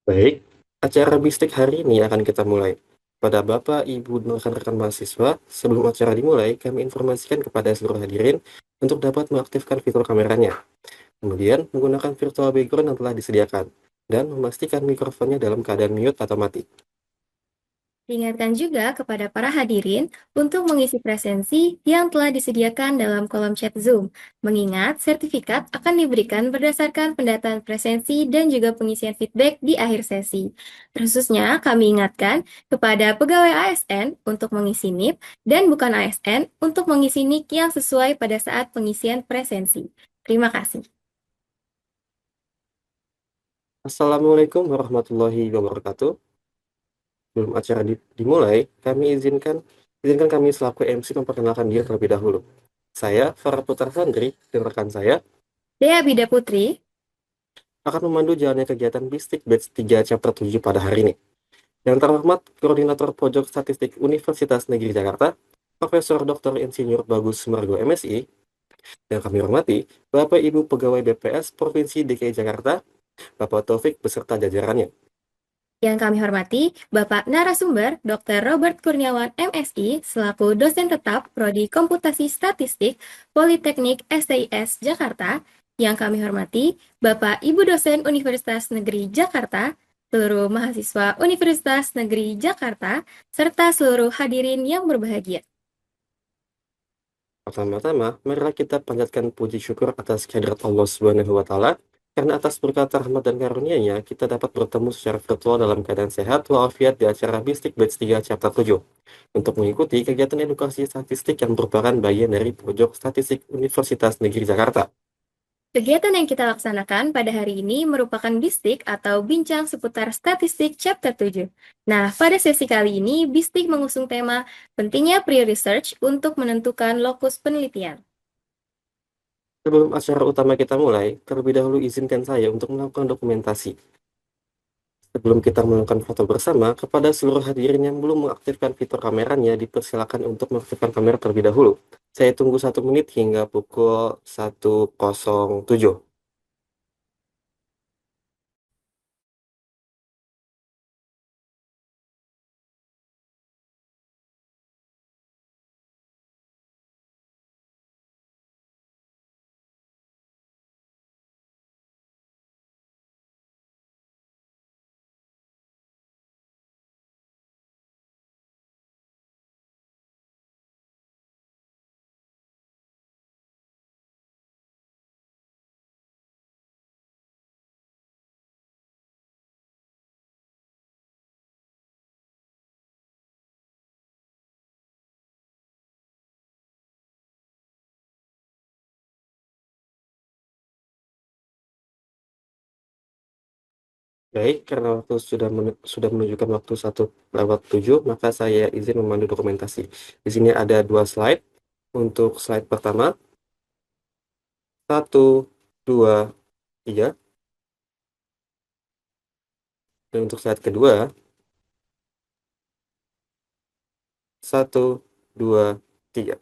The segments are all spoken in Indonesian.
Baik, acara bistik hari ini akan kita mulai. Pada Bapak, Ibu, dan rekan-rekan mahasiswa, sebelum acara dimulai, kami informasikan kepada seluruh hadirin untuk dapat mengaktifkan fitur kameranya. Kemudian, menggunakan virtual background yang telah disediakan, dan memastikan mikrofonnya dalam keadaan mute atau mati. Diingatkan juga kepada para hadirin untuk mengisi presensi yang telah disediakan dalam kolom chat Zoom. Mengingat sertifikat akan diberikan berdasarkan pendataan presensi dan juga pengisian feedback di akhir sesi. Khususnya kami ingatkan kepada pegawai ASN untuk mengisi NIP dan bukan ASN untuk mengisi NIK yang sesuai pada saat pengisian presensi. Terima kasih. Assalamualaikum warahmatullahi wabarakatuh. Sebelum acara dimulai, izinkan kami selaku MC memperkenalkan diri terlebih dahulu. Saya, Farah Putra Sandri, dan rekan saya Dea Bida Putri. akan memandu jalannya kegiatan Bistik Batch 3 Chapter 7 pada hari ini. Yang terhormat, Koordinator Pojok Statistik Universitas Negeri Jakarta, Profesor Dr. Insinyur Bagus Sumargo MSI, yang kami hormati, Bapak Ibu Pegawai BPS Provinsi DKI Jakarta, Bapak Taufik beserta jajarannya. Yang kami hormati, Bapak Narasumber Dr. Robert Kurniawan MSI selaku dosen tetap Prodi Komputasi Statistik Politeknik STIS Jakarta. Yang kami hormati, Bapak Ibu dosen Universitas Negeri Jakarta, seluruh mahasiswa Universitas Negeri Jakarta, serta seluruh hadirin yang berbahagia. Pertama-tama, marilah kita panjatkan puji syukur atas kehadirat Allah Subhanahu wa Ta'ala, karena atas berkat rahmat dan karunia-Nya, kita dapat bertemu secara virtual dalam keadaan sehat walafiat di acara Bistik Batch 3 Chapter 7 untuk mengikuti kegiatan edukasi statistik yang merupakan bagian dari Pojok Statistik Universitas Negeri Jakarta. Kegiatan yang kita laksanakan pada hari ini merupakan Bistik atau Bincang Seputar Statistik Chapter 7. Nah, pada sesi kali ini, Bistik mengusung tema pentingnya pre-research untuk menentukan lokus penelitian. Sebelum acara utama kita mulai, terlebih dahulu izinkan saya untuk melakukan dokumentasi. Sebelum kita melakukan foto bersama, kepada seluruh hadirin yang belum mengaktifkan fitur kameranya, dipersilakan untuk mengaktifkan kamera terlebih dahulu. Saya tunggu 1 menit hingga pukul 1.07. Baik, karena waktu sudah menunjukkan waktu 1:07, maka saya izin memandu dokumentasi. Di sini ada 2 slide. Untuk slide pertama, 1, 2, 3. Dan untuk slide kedua, 1, 2, 3.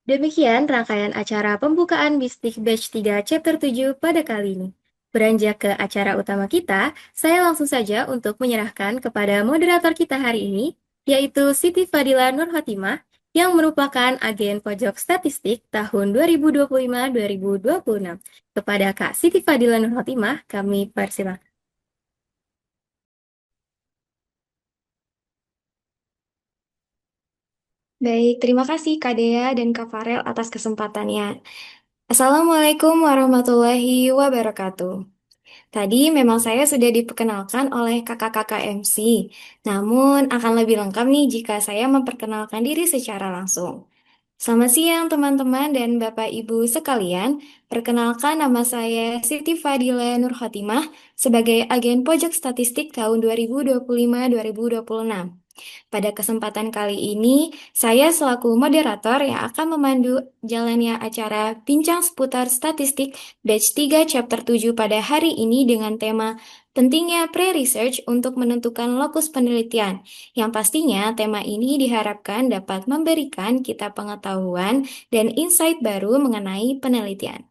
Demikian rangkaian acara pembukaan Bistik Batch 3 Chapter 7 pada kali ini. Beranjak ke acara utama kita, saya langsung saja untuk menyerahkan kepada moderator kita hari ini, yaitu Siti Fadila Nur Khotimah, yang merupakan agen pojok statistik tahun 2025-2026. Kepada Kak Siti Fadila Nur Khotimah, kami persilakan. Baik, terima kasih Kak Dea dan Kak Farel atas kesempatannya. Assalamualaikum warahmatullahi wabarakatuh. Tadi memang saya sudah diperkenalkan oleh kakak-kakak MC, namun akan lebih lengkap nih jika saya memperkenalkan diri secara langsung. Selamat siang teman-teman dan Bapak Ibu sekalian. Perkenalkan nama saya Siti Fadila Nur Khotimah sebagai agen pojok statistik tahun 2025-2026. Pada kesempatan kali ini, saya selaku moderator yang akan memandu jalannya acara Bincang Seputar Statistik Batch 3 Chapter 7 pada hari ini dengan tema Pentingnya Pre-Research untuk Menentukan Lokus Penelitian, yang pastinya tema ini diharapkan dapat memberikan kita pengetahuan dan insight baru mengenai penelitian.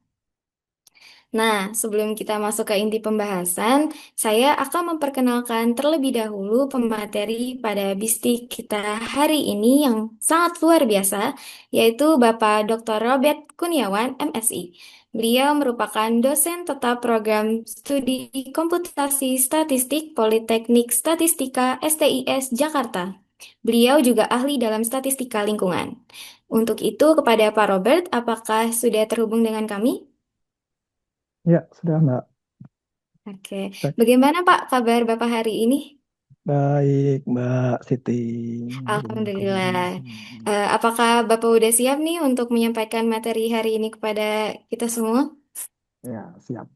Nah, sebelum kita masuk ke inti pembahasan, saya akan memperkenalkan terlebih dahulu pemateri pada bistik kita hari ini yang sangat luar biasa, yaitu Bapak Dr. Robert Kurniawan, MSI. Beliau merupakan dosen tetap program studi komputasi statistik Politeknik Statistika STIS Jakarta. Beliau juga ahli dalam statistika lingkungan. Untuk itu, kepada Pak Robert, apakah sudah terhubung dengan kami? Ya, sudah Mbak. Oke, Baik, bagaimana Pak kabar Bapak hari ini? baik, Mbak Siti. Terima Alhamdulillah. kasih. Apakah Bapak udah siap nih untuk menyampaikan materi hari ini kepada kita semua? Ya, siap.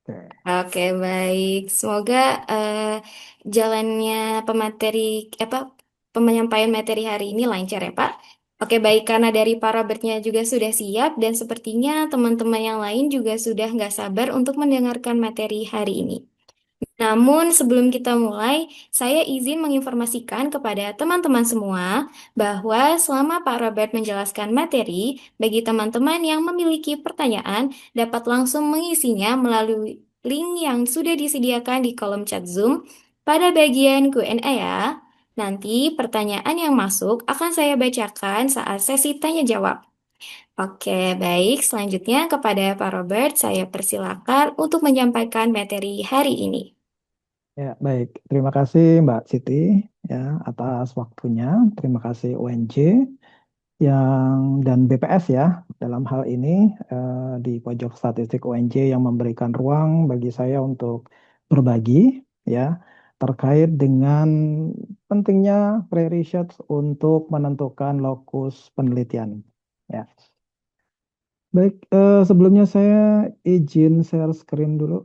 Oke. Oke, baik. Semoga eh, jalannya pemateri apa penyampaian materi hari ini lancar ya, Pak. Oke, baik karena dari para bertanya juga sudah siap dan sepertinya teman-teman yang lain juga sudah nggak sabar untuk mendengarkan materi hari ini. Namun, sebelum kita mulai, saya izin menginformasikan kepada teman-teman semua bahwa selama Pak Robert menjelaskan materi, bagi teman-teman yang memiliki pertanyaan dapat langsung mengisinya melalui link yang sudah disediakan di kolom chat Zoom pada bagian Q&A ya. Nanti pertanyaan yang masuk akan saya bacakan saat sesi tanya jawab. Oke, baik. Selanjutnya kepada Pak Robert, saya persilakan untuk menyampaikan materi hari ini. Ya, baik. Terima kasih Mbak Siti ya atas waktunya. Terima kasih UNJ yang dan BPS ya dalam hal ini di pojok statistik UNJ yang memberikan ruang bagi saya untuk berbagi ya terkait dengan pentingnya pre-research untuk menentukan lokus penelitian. Ya. Baik, sebelumnya saya izin share screen dulu.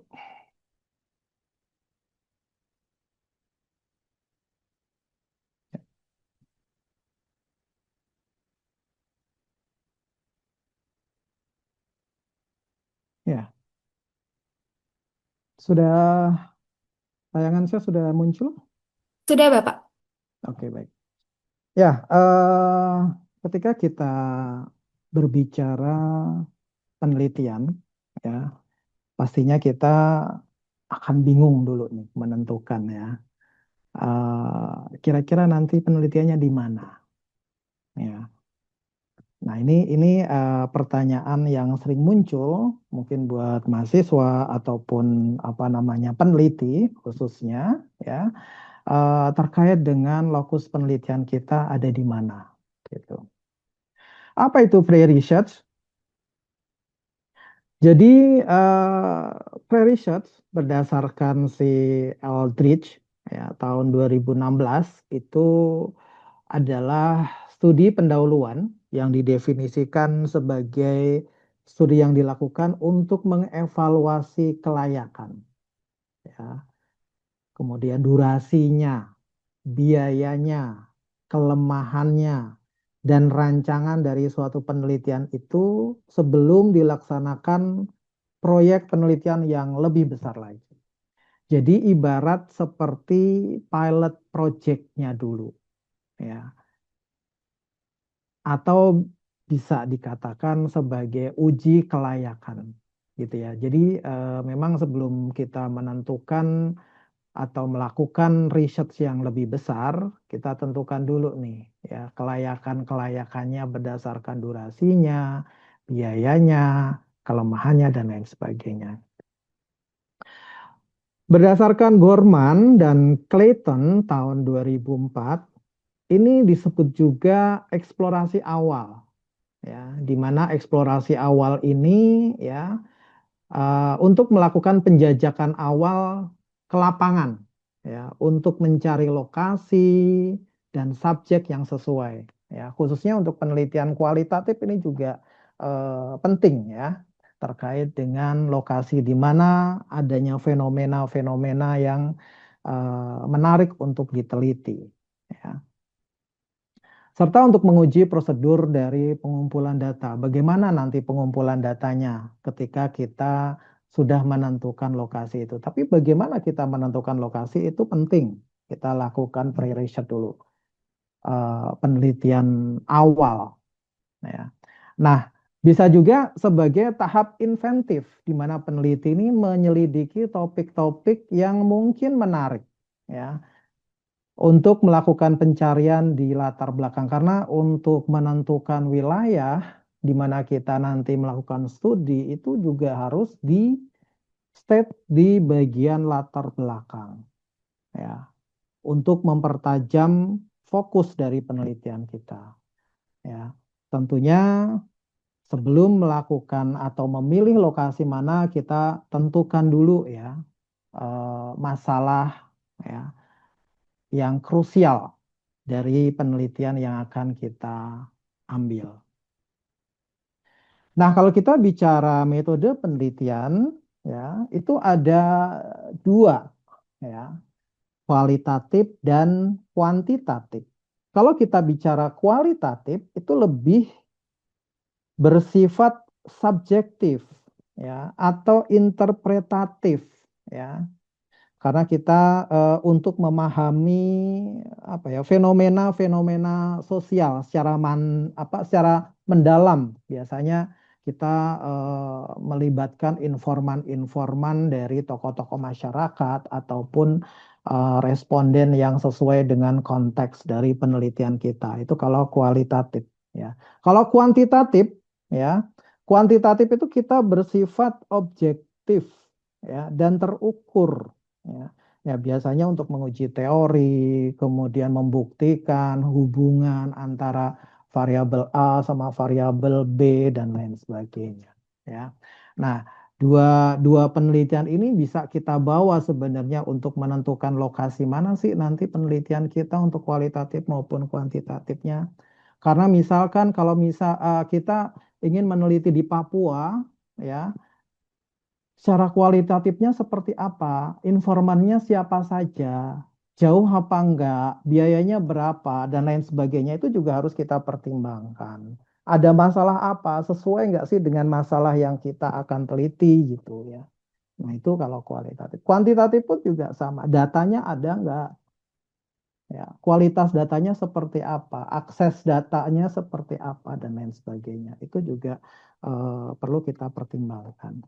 Ya, sudah tayangan saya sudah muncul? Sudah, Bapak. Oke, baik. Ya, ketika kita berbicara penelitian, ya, pastinya kita akan bingung dulu nih menentukan ya. Kira-kira nanti penelitiannya di mana? Ya. Nah, ini pertanyaan yang sering muncul mungkin buat mahasiswa ataupun apa namanya peneliti khususnya ya terkait dengan lokus penelitian kita ada di mana gitu. Apa itu pre-research? Jadi pre-research berdasarkan si Eldridge ya tahun 2016 itu adalah studi pendahuluan yang didefinisikan sebagai studi yang dilakukan untuk mengevaluasi kelayakan, ya. Kemudian durasinya, biayanya, kelemahannya, dan rancangan dari suatu penelitian itu sebelum dilaksanakan proyek penelitian yang lebih besar lagi. Jadi ibarat seperti pilot project-nya dulu, ya. Atau bisa dikatakan sebagai uji kelayakan gitu ya. Jadi memang sebelum kita menentukan atau melakukan research yang lebih besar, kita tentukan dulu nih ya kelayakannya berdasarkan durasinya, biayanya, kelemahannya dan lain sebagainya. Berdasarkan Gorman dan Clayton tahun 2004, ini disebut juga eksplorasi awal ya, di mana eksplorasi awal ini ya untuk melakukan penjajakan awal ke lapangan ya, untuk mencari lokasi dan subjek yang sesuai ya, khususnya untuk penelitian kualitatif ini juga penting ya terkait dengan lokasi di mana adanya fenomena-fenomena yang menarik untuk diteliti ya. Serta untuk menguji prosedur dari pengumpulan data. Bagaimana nanti pengumpulan datanya ketika kita sudah menentukan lokasi itu. Tapi bagaimana kita menentukan lokasi itu penting. Kita lakukan pre-research dulu. Penelitian awal. Ya. Nah, Bisa juga sebagai tahap inventif, di mana peneliti ini menyelidiki topik-topik yang mungkin menarik, ya, untuk melakukan pencarian di latar belakang. Karena untuk menentukan wilayah di mana kita nanti melakukan studi itu juga harus di state di bagian latar belakang, ya, untuk mempertajam fokus dari penelitian kita, ya. Tentunya sebelum melakukan atau memilih lokasi mana, kita tentukan dulu ya masalah ya yang krusial dari penelitian yang akan kita ambil. Nah, kalau kita bicara metode penelitian ya, itu ada dua ya, kualitatif dan kuantitatif. Kalau kita bicara kualitatif itu lebih bersifat subjektif ya atau interpretatif ya, karena kita untuk memahami apa ya fenomena-fenomena sosial secara mendalam, biasanya kita melibatkan informan-informan dari tokoh-tokoh masyarakat ataupun responden yang sesuai dengan konteks dari penelitian kita. Itu kalau kualitatif ya. Kalau kuantitatif ya, kuantitatif itu kita bersifat objektif ya dan terukur ya. Ya, biasanya untuk menguji teori, kemudian membuktikan hubungan antara variabel A sama variabel B dan lain sebagainya ya. Nah, dua penelitian ini bisa kita bawa sebenarnya untuk menentukan lokasi mana sih nanti penelitian kita untuk kualitatif maupun kuantitatifnya. Karena misalkan kalau kita ingin meneliti di Papua ya, secara kualitatifnya seperti apa, informannya siapa saja, jauh apa enggak, biayanya berapa, dan lain sebagainya, itu juga harus kita pertimbangkan. Ada masalah apa, sesuai enggak sih dengan masalah yang kita akan teliti gitu ya. Nah itu kalau kualitatif. Kuantitatif pun juga sama, datanya ada enggak, ya, kualitas datanya seperti apa, akses datanya seperti apa, dan lain sebagainya. Itu juga perlu kita pertimbangkan.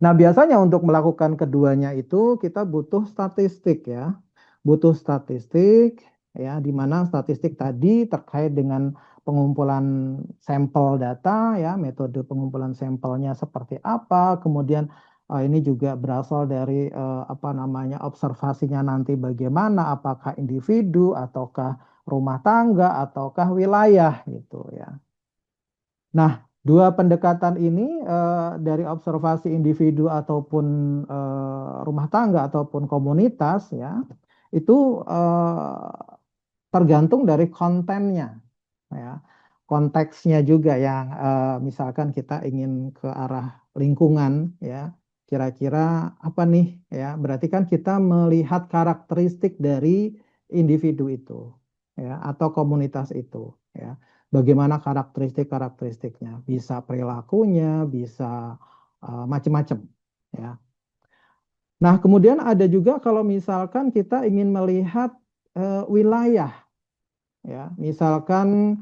Nah, biasanya untuk melakukan keduanya itu kita butuh statistik ya. Butuh statistik ya, di mana statistik tadi terkait dengan pengumpulan sampel data ya, metode pengumpulan sampelnya seperti apa, kemudian ini juga berasal dari apa namanya observasinya nanti bagaimana, apakah individu ataukah rumah tangga ataukah wilayah gitu ya. Nah, dua pendekatan ini dari observasi individu ataupun rumah tangga ataupun komunitas ya, itu tergantung dari kontennya ya. Konteksnya juga yang misalkan kita ingin ke arah lingkungan ya, kira-kira apa nih ya, berarti kan kita melihat karakteristik dari individu itu ya atau komunitas itu ya. Bagaimana karakteristiknya, bisa perilakunya, bisa macam-macam ya. Nah, kemudian ada juga kalau misalkan kita ingin melihat wilayah ya, misalkan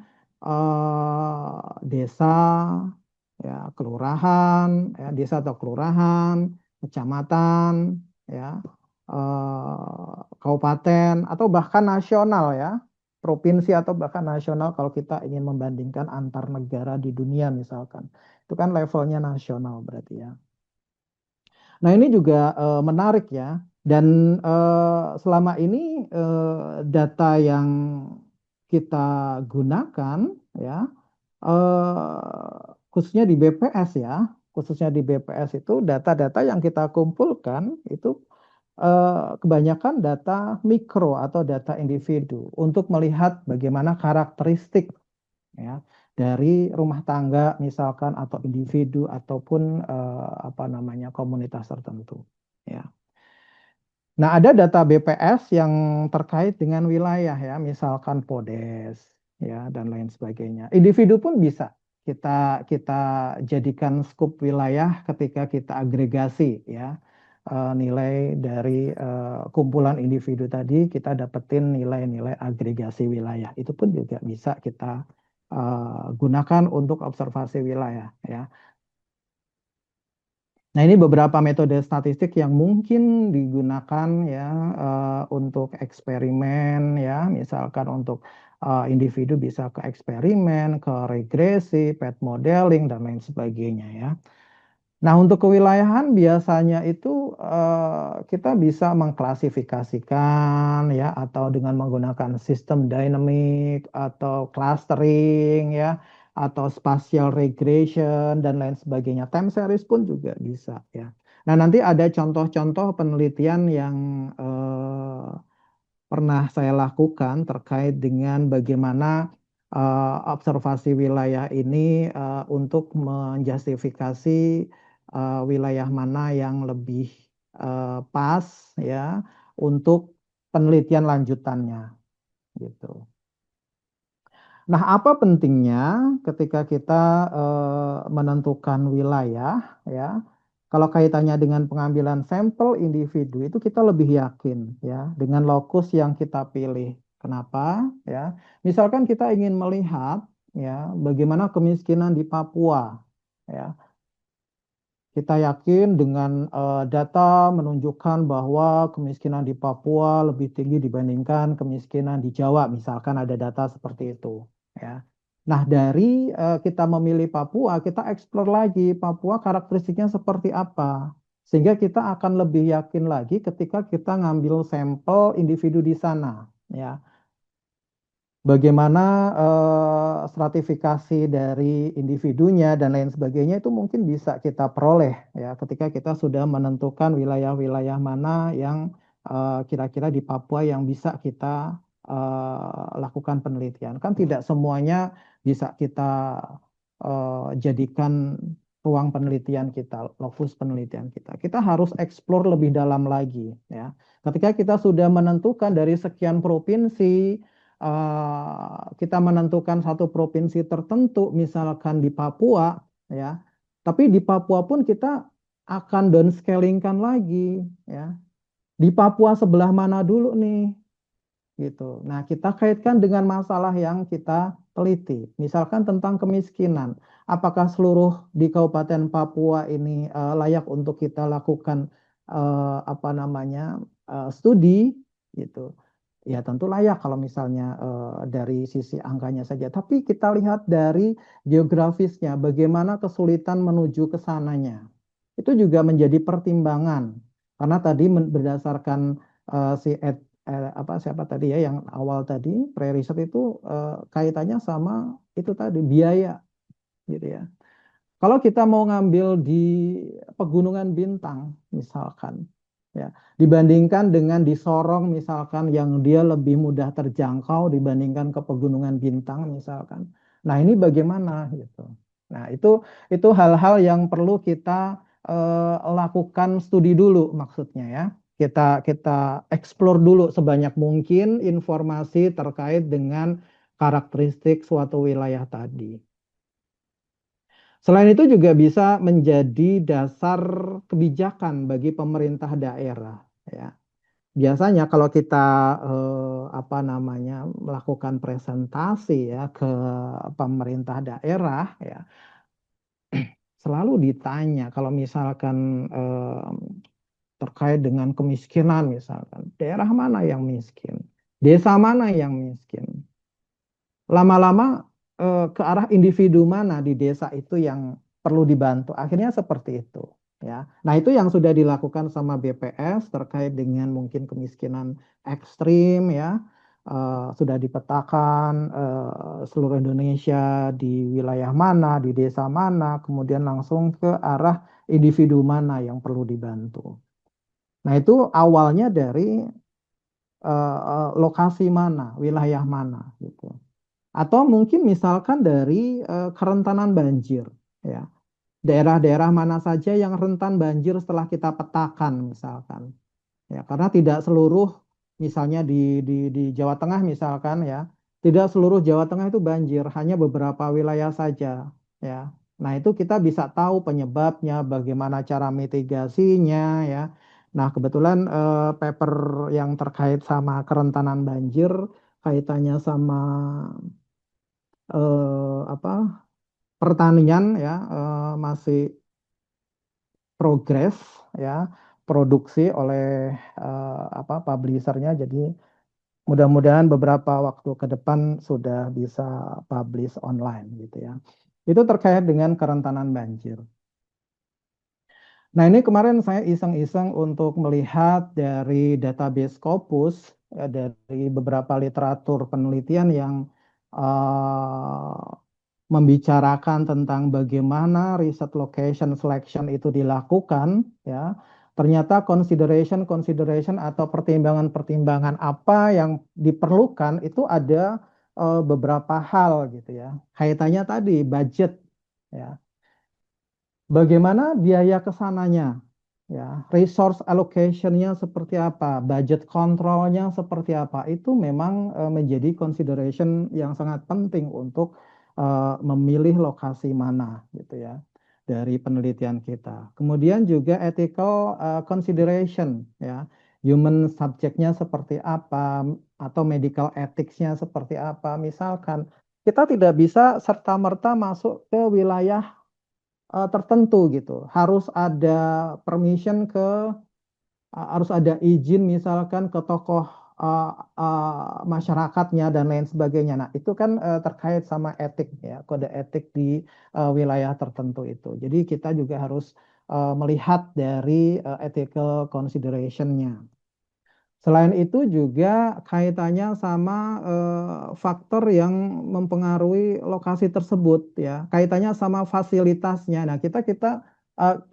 desa ya, kelurahan ya, desa atau kelurahan, kecamatan ya, kabupaten atau bahkan nasional ya, provinsi atau bahkan nasional kalau kita ingin membandingkan antar negara di dunia misalkan. Itu kan levelnya nasional berarti ya. Nah, ini juga menarik ya. Dan selama ini data yang kita gunakan ya, khususnya di BPS ya, khususnya di BPS itu data-data yang kita kumpulkan itu kebanyakan data mikro atau data individu untuk melihat bagaimana karakteristik ya dari rumah tangga misalkan atau individu ataupun apa namanya komunitas tertentu ya. Nah, ada data BPS yang terkait dengan wilayah ya, misalkan PODES ya dan lain sebagainya. Individu pun bisa kita kita jadikan skop wilayah ketika kita agregasi ya. Nilai dari kumpulan individu tadi kita dapetin nilai-nilai agregasi wilayah. Itu pun juga bisa kita gunakan untuk observasi wilayah ya. Nah, ini beberapa metode statistik yang mungkin digunakan ya untuk eksperimen ya, misalkan untuk individu bisa ke eksperimen, ke regresi, path modeling dan lain sebagainya ya. Nah, untuk kewilayahan biasanya itu kita bisa mengklasifikasikan ya atau dengan menggunakan sistem dynamic atau clustering ya atau spatial regression dan lain sebagainya. Time series pun juga bisa ya. Nah, nanti ada contoh-contoh penelitian yang pernah saya lakukan terkait dengan bagaimana observasi wilayah ini untuk menjustifikasi wilayah mana yang lebih pas ya untuk penelitian lanjutannya gitu. Nah, apa pentingnya ketika kita menentukan wilayah ya? Kalau kaitannya dengan pengambilan sampel individu itu kita lebih yakin ya dengan lokus yang kita pilih. Kenapa? Ya, misalkan kita ingin melihat ya bagaimana kemiskinan di Papua ya. Kita yakin dengan data menunjukkan bahwa kemiskinan di Papua lebih tinggi dibandingkan kemiskinan di Jawa, misalkan ada data seperti itu, ya. Nah, dari kita memilih Papua, kita eksplor lagi Papua karakteristiknya seperti apa, sehingga kita akan lebih yakin lagi ketika kita ngambil sampel individu di sana, ya. Bagaimana stratifikasi dari individunya dan lain sebagainya itu mungkin bisa kita peroleh ya ketika kita sudah menentukan wilayah-wilayah mana yang kira-kira di Papua yang bisa kita lakukan penelitian. Kan tidak semuanya bisa kita jadikan ruang penelitian kita, lokus penelitian kita. Kita harus eksplor lebih dalam lagi ya. Ketika kita sudah menentukan dari sekian provinsi kita menentukan satu provinsi tertentu, misalkan di Papua, ya. Tapi di Papua pun kita akan downscalingkan lagi, ya. Di Papua sebelah mana dulu nih, gitu. Nah, kita kaitkan dengan masalah yang kita teliti, misalkan tentang kemiskinan. Apakah seluruh di Kabupaten Papua ini layak untuk kita lakukan apa namanya studi, gitu. Ya tentu layak kalau misalnya dari sisi angkanya saja. Tapi kita lihat dari geografisnya, bagaimana kesulitan menuju ke sananya. Itu juga menjadi pertimbangan. Karena tadi berdasarkan si apa siapa tadi ya yang awal tadi pre-research itu kaitannya sama itu tadi biaya gitu ya. Kalau kita mau ngambil di Pegunungan Bintang misalkan ya, dibandingkan dengan di Sorong misalkan yang dia lebih mudah terjangkau dibandingkan ke Pegunungan Bintang misalkan. Nah, ini bagaimana gitu. Nah, itu hal-hal yang perlu kita lakukan studi dulu maksudnya ya. Kita explore dulu sebanyak mungkin informasi terkait dengan karakteristik suatu wilayah tadi. Selain itu juga bisa menjadi dasar kebijakan bagi pemerintah daerah ya. Biasanya kalau kita apa namanya melakukan presentasi ya ke pemerintah daerah ya, selalu ditanya kalau misalkan terkait dengan kemiskinan misalkan, daerah mana yang miskin? Desa mana yang miskin? Lama-lama ke arah individu mana di desa itu yang perlu dibantu. Akhirnya seperti itu. Ya, nah itu yang sudah dilakukan sama BPS terkait dengan mungkin kemiskinan ekstrim ya. Sudah dipetakan seluruh Indonesia di wilayah mana, di desa mana, kemudian langsung ke arah individu mana yang perlu dibantu. Nah itu awalnya dari lokasi mana, wilayah mana gitu. Atau mungkin misalkan dari kerentanan banjir, ya. Daerah-daerah mana saja yang rentan banjir setelah kita petakan misalkan. Ya, karena tidak seluruh misalnya di Jawa Tengah misalkan ya, tidak seluruh Jawa Tengah itu banjir, hanya beberapa wilayah saja, ya. Nah, itu kita bisa tahu penyebabnya, bagaimana cara mitigasinya ya. Nah, kebetulan paper yang terkait sama kerentanan banjir kaitannya sama apa pertanian ya masih progres ya produksi oleh apa publishernya. Jadi mudah-mudahan beberapa waktu ke depan sudah bisa publish online gitu ya. Itu terkait dengan kerentanan banjir. Nah, ini kemarin saya iseng-iseng untuk melihat dari database Scopus, ya, dari beberapa literatur penelitian yang eh, membicarakan tentang bagaimana riset location selection itu dilakukan, ya. Ternyata consideration atau pertimbangan-pertimbangan apa yang diperlukan itu ada beberapa hal gitu ya. Kaitannya tadi budget, ya. Bagaimana biaya ke sananya? Ya, resource allocation-nya seperti apa, budget kontrolnya seperti apa, itu memang menjadi consideration yang sangat penting untuk memilih lokasi mana, gitu ya, dari penelitian kita. Kemudian juga ethical consideration, ya, human subject-nya seperti apa, atau medical ethics-nya seperti apa. Misalkan kita tidak bisa serta-merta masuk ke wilayah tertentu gitu. Harus ada permission ke harus ada izin misalkan ke tokoh masyarakatnya dan lain sebagainya. Nah, itu kan terkait sama etik ya, kode etik di wilayah tertentu itu. Jadi kita juga harus melihat dari ethical consideration-nya. Selain itu juga kaitannya sama faktor yang mempengaruhi lokasi tersebut ya, kaitannya sama fasilitasnya. Nah,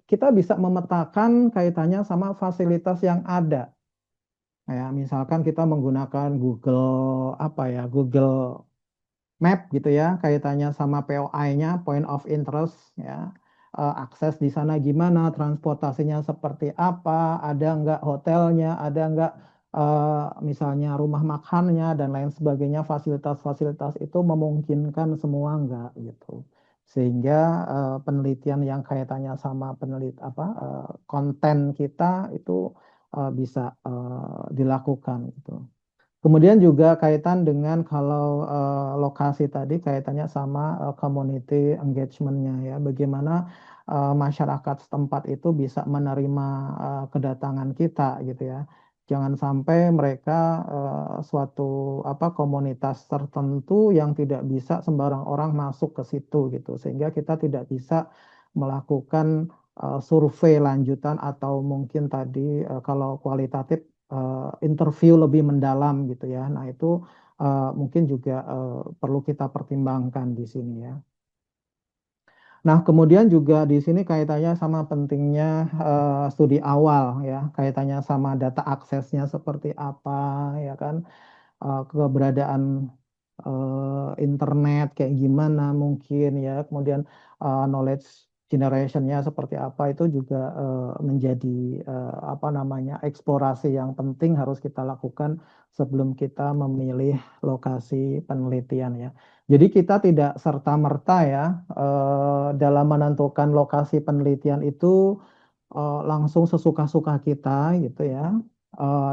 kita bisa memetakan kaitannya sama fasilitas yang ada. Ya, misalkan kita menggunakan Google apa ya, Google Map gitu ya, kaitannya sama POI-nya, point of interest ya. Akses di sana gimana, transportasinya seperti apa, ada nggak hotelnya, ada nggak misalnya rumah makannya dan lain sebagainya, fasilitas-fasilitas itu memungkinkan semua nggak gitu. Sehingga penelitian yang kaitannya sama konten kita itu bisa dilakukan gitu. Kemudian juga kaitan dengan kalau lokasi tadi kaitannya sama community engagement-nya ya, bagaimana masyarakat setempat itu bisa menerima kedatangan kita gitu ya. Jangan sampai mereka suatu komunitas tertentu yang tidak bisa sembarang orang masuk ke situ gitu, sehingga kita tidak bisa melakukan survei lanjutan atau mungkin tadi kalau kualitatif interview lebih mendalam gitu ya. Nah, itu mungkin juga perlu kita pertimbangkan di sini ya. Nah, kemudian juga di sini kaitannya sama pentingnya studi awal ya, kaitannya sama data aksesnya seperti apa ya kan, keberadaan internet kayak gimana mungkin ya, kemudian knowledge generationnya seperti apa, itu juga menjadi apa namanya eksplorasi yang penting harus kita lakukan sebelum kita memilih lokasi penelitian ya. Jadi kita tidak serta-merta ya dalam menentukan lokasi penelitian itu langsung sesuka-suka kita gitu ya,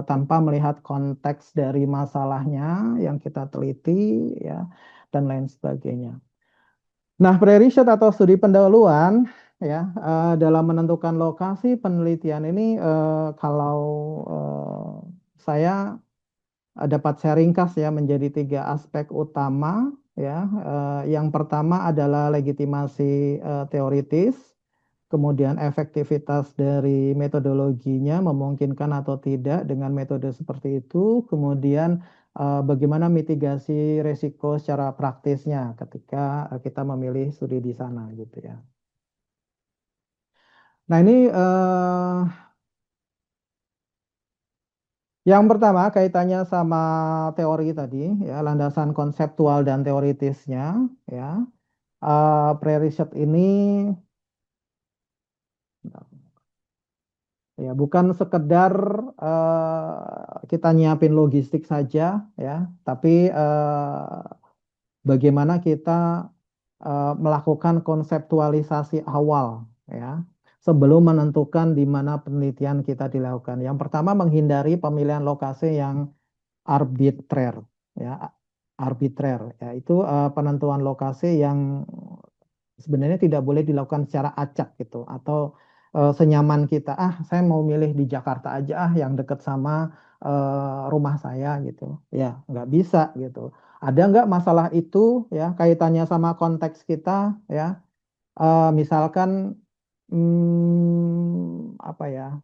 tanpa melihat konteks dari masalahnya yang kita teliti ya dan lain sebagainya. Nah, pre-riset atau studi pendahuluan ya dalam menentukan lokasi penelitian ini kalau saya dapat saya ringkas ya menjadi 3 aspek utama ya. Yang pertama adalah legitimasi teoritis, kemudian efektivitas dari metodologinya memungkinkan atau tidak dengan metode seperti itu, kemudian bagaimana mitigasi resiko secara praktisnya ketika kita memilih studi di sana gitu ya. Nah, ini yang pertama kaitannya sama teori tadi ya, landasan konseptual dan teoritisnya ya. Pre-riset ini ya bukan sekedar kita nyiapin logistik saja ya, tapi bagaimana kita melakukan konseptualisasi awal ya sebelum menentukan di mana penelitian kita dilakukan. Yang pertama menghindari pemilihan lokasi yang arbitrer ya. arbitrer. Ya, itu penentuan lokasi yang sebenarnya tidak boleh dilakukan secara acak gitu atau senyaman kita. Ah, saya mau milih di Jakarta aja ah yang dekat sama rumah saya gitu. Ya, nggak bisa gitu. Ada nggak masalah itu ya kaitannya sama konteks kita ya? Misalkan apa ya?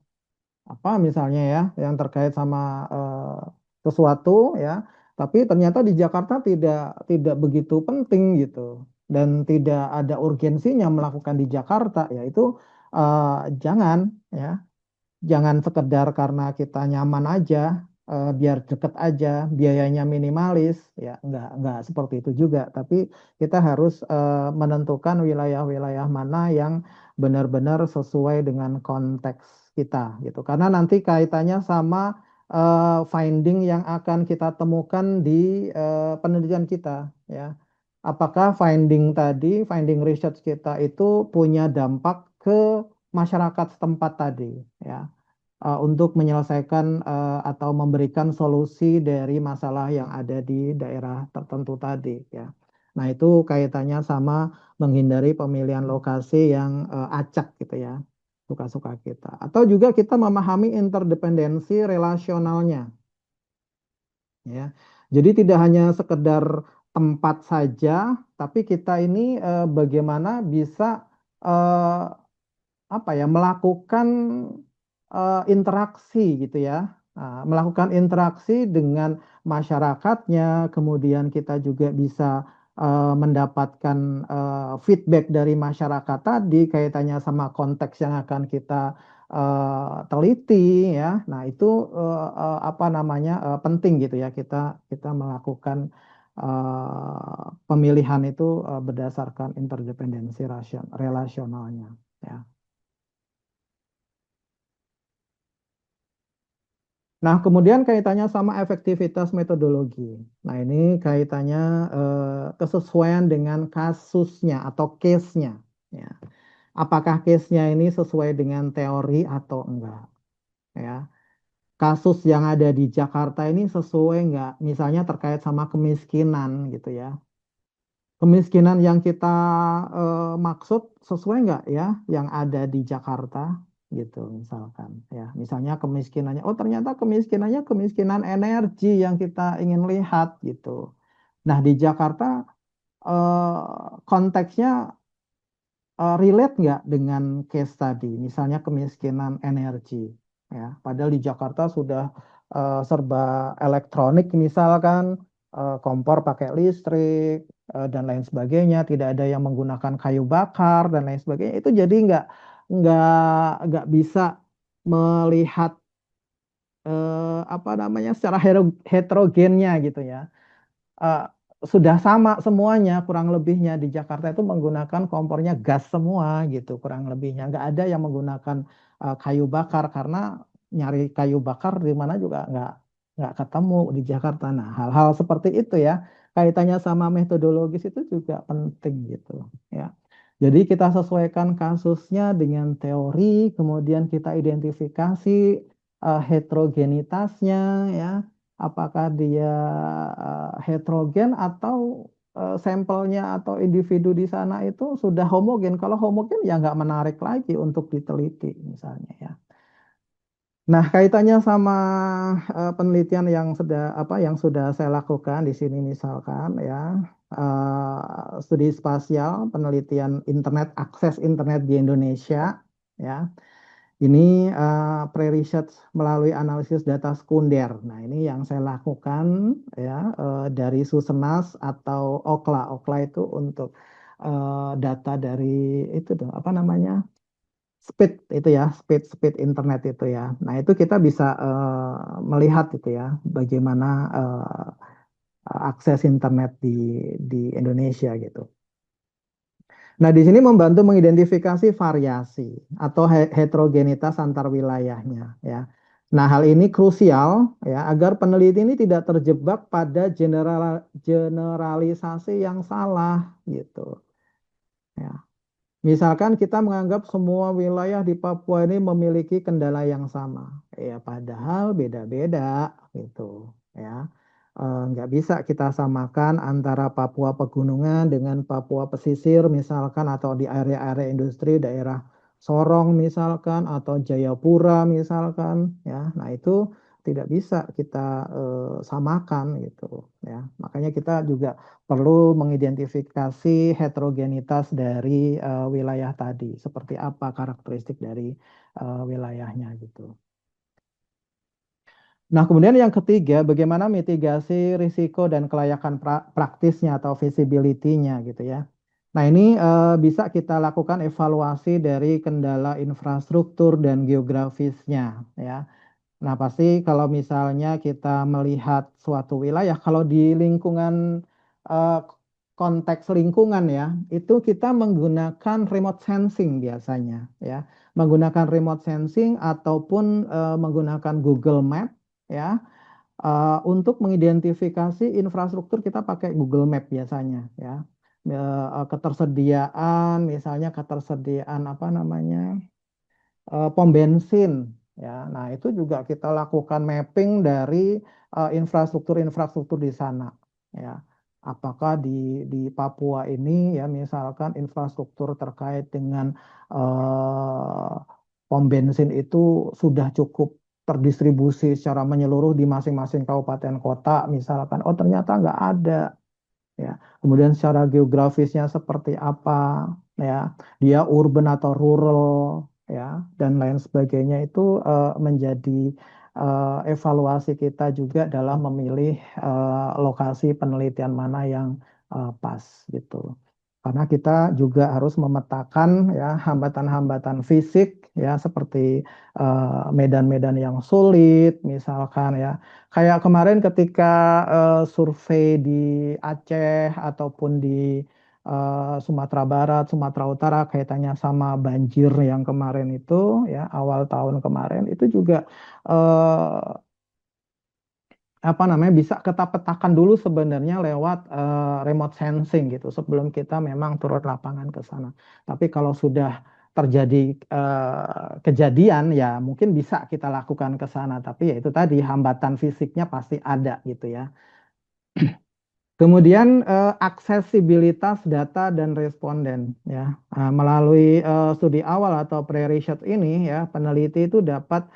Apa misalnya ya yang terkait sama sesuatu ya, tapi ternyata di Jakarta tidak begitu penting gitu dan tidak ada urgensinya melakukan di Jakarta ya itu jangan ya. Jangan sekedar karena kita nyaman aja, biar deket aja, biayanya minimalis, ya nggak seperti itu juga. Tapi kita harus menentukan wilayah-wilayah mana yang benar-benar sesuai dengan konteks kita, gitu. Karena nanti kaitannya sama finding yang akan kita temukan di penelitian kita, ya. Apakah finding research kita itu punya dampak ke masyarakat setempat tadi, ya untuk menyelesaikan atau memberikan solusi dari masalah yang ada di daerah tertentu tadi ya. Nah, itu kaitannya sama menghindari pemilihan lokasi yang acak gitu ya. Suka-suka kita. Atau juga kita memahami interdependensi relasionalnya ya. Jadi tidak hanya sekedar tempat saja, tapi kita ini bagaimana bisa eh, apa ya melakukan interaksi gitu ya. Nah, melakukan interaksi dengan masyarakatnya, kemudian kita juga bisa mendapatkan feedback dari masyarakat tadi kaitannya sama konteks yang akan kita teliti ya. Nah, itu apa namanya penting gitu ya kita kita melakukan pemilihan itu berdasarkan interdependensi relasionalnya ya. Nah, kemudian kaitannya sama efektivitas metodologi. Nah, ini kaitannya kesesuaian dengan kasusnya atau case-nya. Ya. Apakah case-nya ini sesuai dengan teori atau enggak? Ya. Kasus yang ada di Jakarta ini sesuai enggak? Misalnya terkait sama kemiskinan gitu ya. Kemiskinan yang kita maksud sesuai nggak ya yang ada di Jakarta gitu misalkan ya misalnya kemiskinannya oh ternyata kemiskinannya kemiskinan energi yang kita ingin lihat gitu. Nah di Jakarta konteksnya relate nggak dengan case tadi, misalnya kemiskinan energi, ya. Padahal di Jakarta sudah serba elektronik, misalkan kompor pakai listrik dan lain sebagainya, tidak ada yang menggunakan kayu bakar dan lain sebagainya. Itu jadi nggak nggak bisa melihat apa namanya secara heterogennya gitu ya eh, sudah sama semuanya kurang lebihnya di Jakarta itu menggunakan kompornya gas semua gitu kurang lebihnya nggak ada yang menggunakan kayu bakar karena nyari kayu bakar di mana juga nggak ketemu di Jakarta. Nah hal-hal seperti itu ya kaitannya sama metodologis itu juga penting gitu ya. Jadi kita sesuaikan kasusnya dengan teori, kemudian kita identifikasi heterogenitasnya ya apakah dia heterogen atau sampelnya atau individu di sana itu sudah homogen. Kalau homogen ya nggak menarik lagi untuk diteliti misalnya ya. Nah, kaitannya sama penelitian yang sudah yang sudah saya lakukan di sini misalkan ya studi spasial penelitian internet akses internet di Indonesia ya. Ini pre-research melalui analisis data sekunder. Nah, ini yang saya lakukan ya dari Susenas atau Okla. Okla itu untuk data dari itu tuh apa namanya? Speed itu ya, speed internet itu ya. Nah, itu kita bisa melihat itu ya bagaimana akses internet di Indonesia gitu. Nah, di sini membantu mengidentifikasi variasi atau heterogenitas antar wilayahnya ya. Nah, hal ini krusial ya agar peneliti ini tidak terjebak pada generalisasi yang salah gitu ya. Misalkan kita menganggap semua wilayah di Papua ini memiliki kendala yang sama. Ya, padahal beda-beda gitu ya. nggak bisa kita samakan antara Papua pegunungan dengan Papua pesisir misalkan, atau di area-area industri daerah Sorong misalkan, atau Jayapura misalkan, ya. Nah, itu tidak bisa kita samakan gitu, ya. Makanya kita juga perlu mengidentifikasi heterogenitas dari wilayah tadi, seperti apa karakteristik dari wilayahnya gitu. Nah, kemudian yang ketiga, bagaimana mitigasi risiko dan kelayakan praktisnya atau feasibility-nya gitu ya. Nah, ini bisa kita lakukan evaluasi dari kendala infrastruktur dan geografisnya ya. Nah, pasti kalau misalnya kita melihat suatu wilayah, kalau di lingkungan eh, konteks lingkungan ya, itu kita menggunakan remote sensing biasanya ya, menggunakan remote sensing ataupun menggunakan Google Map ya, untuk mengidentifikasi infrastruktur kita pakai Google Map biasanya ya. Ketersediaan, misalnya ketersediaan apa namanya, pom bensin ya. Nah, itu juga kita lakukan mapping dari infrastruktur-infrastruktur di sana ya. Apakah di Papua ini ya, misalkan infrastruktur terkait dengan eh, pom bensin itu sudah cukup terdistribusi secara menyeluruh di masing-masing kabupaten kota misalkan. Oh, ternyata nggak ada ya. Kemudian secara geografisnya seperti apa ya, dia urban atau rural ya, dan lain sebagainya, itu menjadi evaluasi kita juga dalam memilih lokasi penelitian mana yang pas gitu. Karena kita juga harus memetakan ya hambatan-hambatan fisik ya, seperti medan-medan yang sulit misalkan ya. Kayak kemarin ketika survei di Aceh ataupun di Sumatera Barat, Sumatera Utara, kaitannya sama banjir yang kemarin itu ya, awal tahun kemarin itu juga eh, apa namanya, bisa kita petakan dulu sebenarnya lewat remote sensing gitu sebelum kita memang turun lapangan ke sana. Tapi kalau sudah terjadi kejadian ya mungkin bisa kita lakukan ke sana, tapi ya itu tadi hambatan fisiknya pasti ada gitu ya. Kemudian aksesibilitas data dan responden ya. Melalui studi awal atau pre-research ini ya, peneliti itu dapat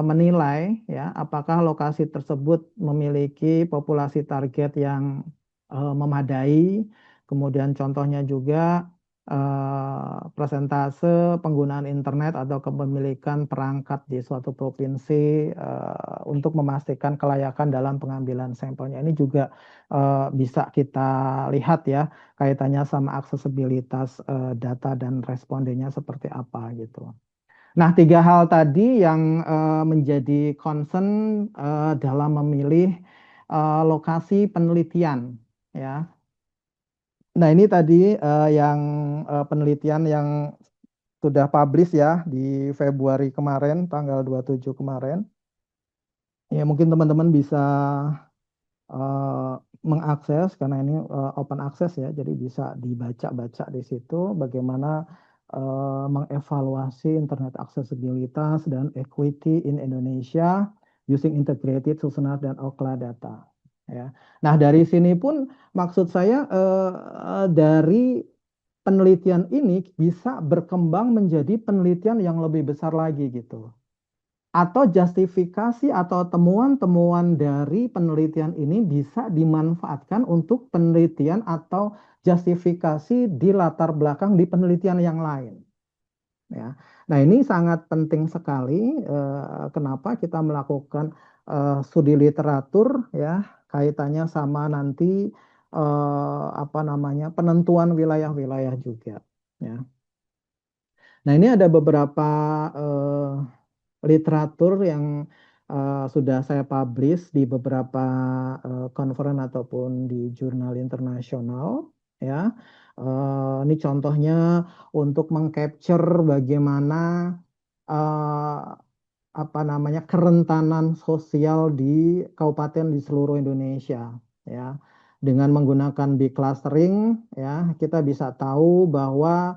menilai ya apakah lokasi tersebut memiliki populasi target yang memadai. Kemudian contohnya juga persentase penggunaan internet atau kepemilikan perangkat di suatu provinsi untuk memastikan kelayakan dalam pengambilan sampelnya. Ini juga bisa kita lihat ya kaitannya sama aksesibilitas data dan respondennya seperti apa gitu. Nah, tiga hal tadi yang menjadi concern dalam memilih lokasi penelitian ya. Nah, ini tadi yang penelitian yang sudah publish ya di Februari kemarin, tanggal 27 kemarin. Ya, mungkin teman-teman bisa eh, mengakses karena ini open access ya, jadi bisa dibaca-baca di situ bagaimana mengevaluasi internet aksesibilitas dan equity in Indonesia using integrated Susunan dan Ookla data. Ya. Nah, dari sini pun maksud saya dari penelitian ini bisa berkembang menjadi penelitian yang lebih besar lagi gitu, atau justifikasi atau temuan-temuan dari penelitian ini bisa dimanfaatkan untuk penelitian atau justifikasi di latar belakang di penelitian yang lain ya. Nah, ini sangat penting sekali kenapa kita melakukan studi literatur ya, kaitannya sama nanti apa namanya, penentuan wilayah-wilayah juga ya. Nah, ini ada beberapa eh, literatur yang sudah saya publish di beberapa conference ataupun di jurnal internasional ya. Ini contohnya untuk mengcapture bagaimana eh, apa namanya, kerentanan sosial di kabupaten di seluruh Indonesia ya. Dengan menggunakan big clustering ya, kita bisa tahu bahwa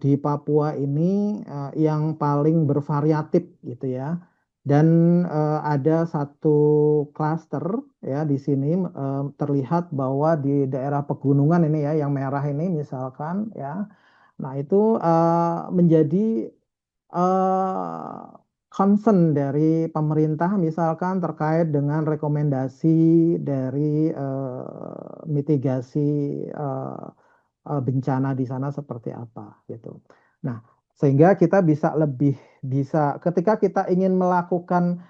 di Papua ini yang paling bervariatif gitu ya, Dan ada satu klaster ya di sini terlihat bahwa di daerah pegunungan ini ya yang merah ini misalkan ya. Nah, itu menjadi concern dari pemerintah misalkan terkait dengan rekomendasi dari mitigasi eh, bencana di sana seperti apa gitu. Nah, sehingga kita bisa lebih bisa ketika kita ingin melakukan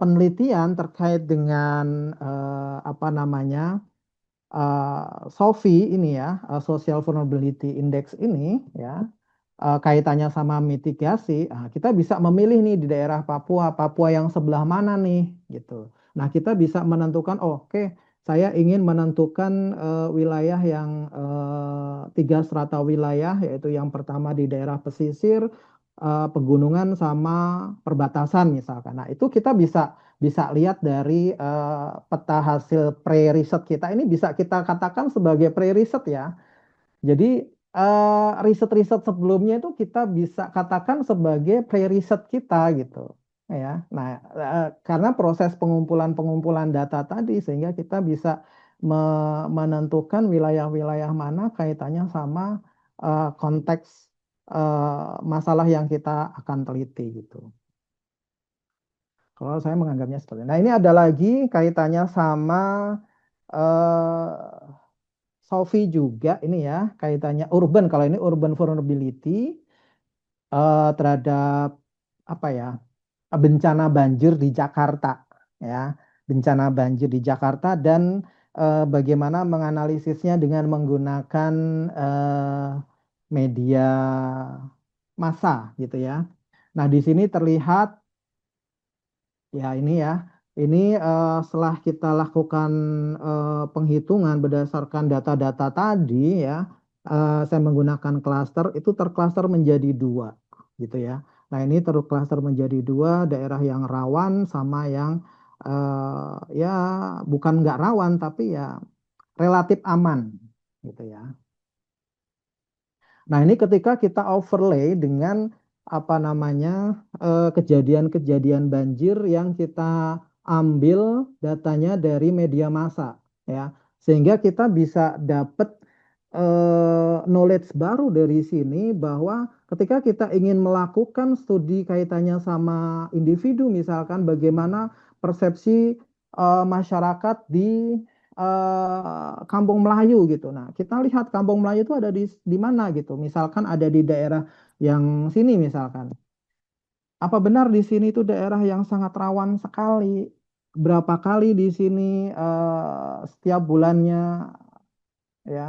penelitian terkait dengan apa namanya SOVI ini ya, Social Vulnerability Index ini ya, kaitannya sama mitigasi, kita bisa memilih nih di daerah Papua, Papua yang sebelah mana nih gitu. Nah, kita bisa menentukan, oh, oke, saya ingin menentukan wilayah yang tiga strata wilayah, yaitu yang pertama di daerah pesisir, pegunungan sama perbatasan misalkan. Nah, itu kita bisa bisa lihat dari peta hasil pre-riset kita ini bisa kita katakan sebagai pre-riset ya. Jadi riset-riset sebelumnya itu kita bisa katakan sebagai pre-riset kita gitu ya. Nah, karena proses pengumpulan data tadi sehingga kita bisa menentukan wilayah-wilayah mana kaitannya sama konteks masalah yang kita akan teliti gitu. Kalau saya menganggapnya seperti itu. Nah, ini ada lagi kaitannya sama eh, Sofi juga ini ya kaitannya urban. Kalau ini urban vulnerability terhadap apa ya bencana banjir di Jakarta ya bencana banjir di Jakarta dan bagaimana menganalisisnya dengan menggunakan media massa gitu ya. Nah di sini terlihat ya ini ya, ini setelah kita lakukan penghitungan berdasarkan data-data tadi ya, saya menggunakan klaster itu terklaster menjadi dua, gitu ya. Nah ini terklaster menjadi dua, daerah yang rawan sama yang ya bukan nggak rawan tapi ya relatif aman, gitu ya. Nah, ini ketika kita overlay dengan apa namanya kejadian-kejadian banjir yang kita ambil datanya dari media massa ya. Sehingga kita bisa dapat knowledge baru dari sini bahwa ketika kita ingin melakukan studi kaitannya sama individu misalkan bagaimana persepsi masyarakat di Kampung Melayu gitu. Nah, kita lihat Kampung Melayu itu ada di mana gitu. Misalkan ada di daerah yang sini misalkan. Apa benar di sini itu daerah yang sangat rawan sekali? Berapa kali di sini setiap bulannya ya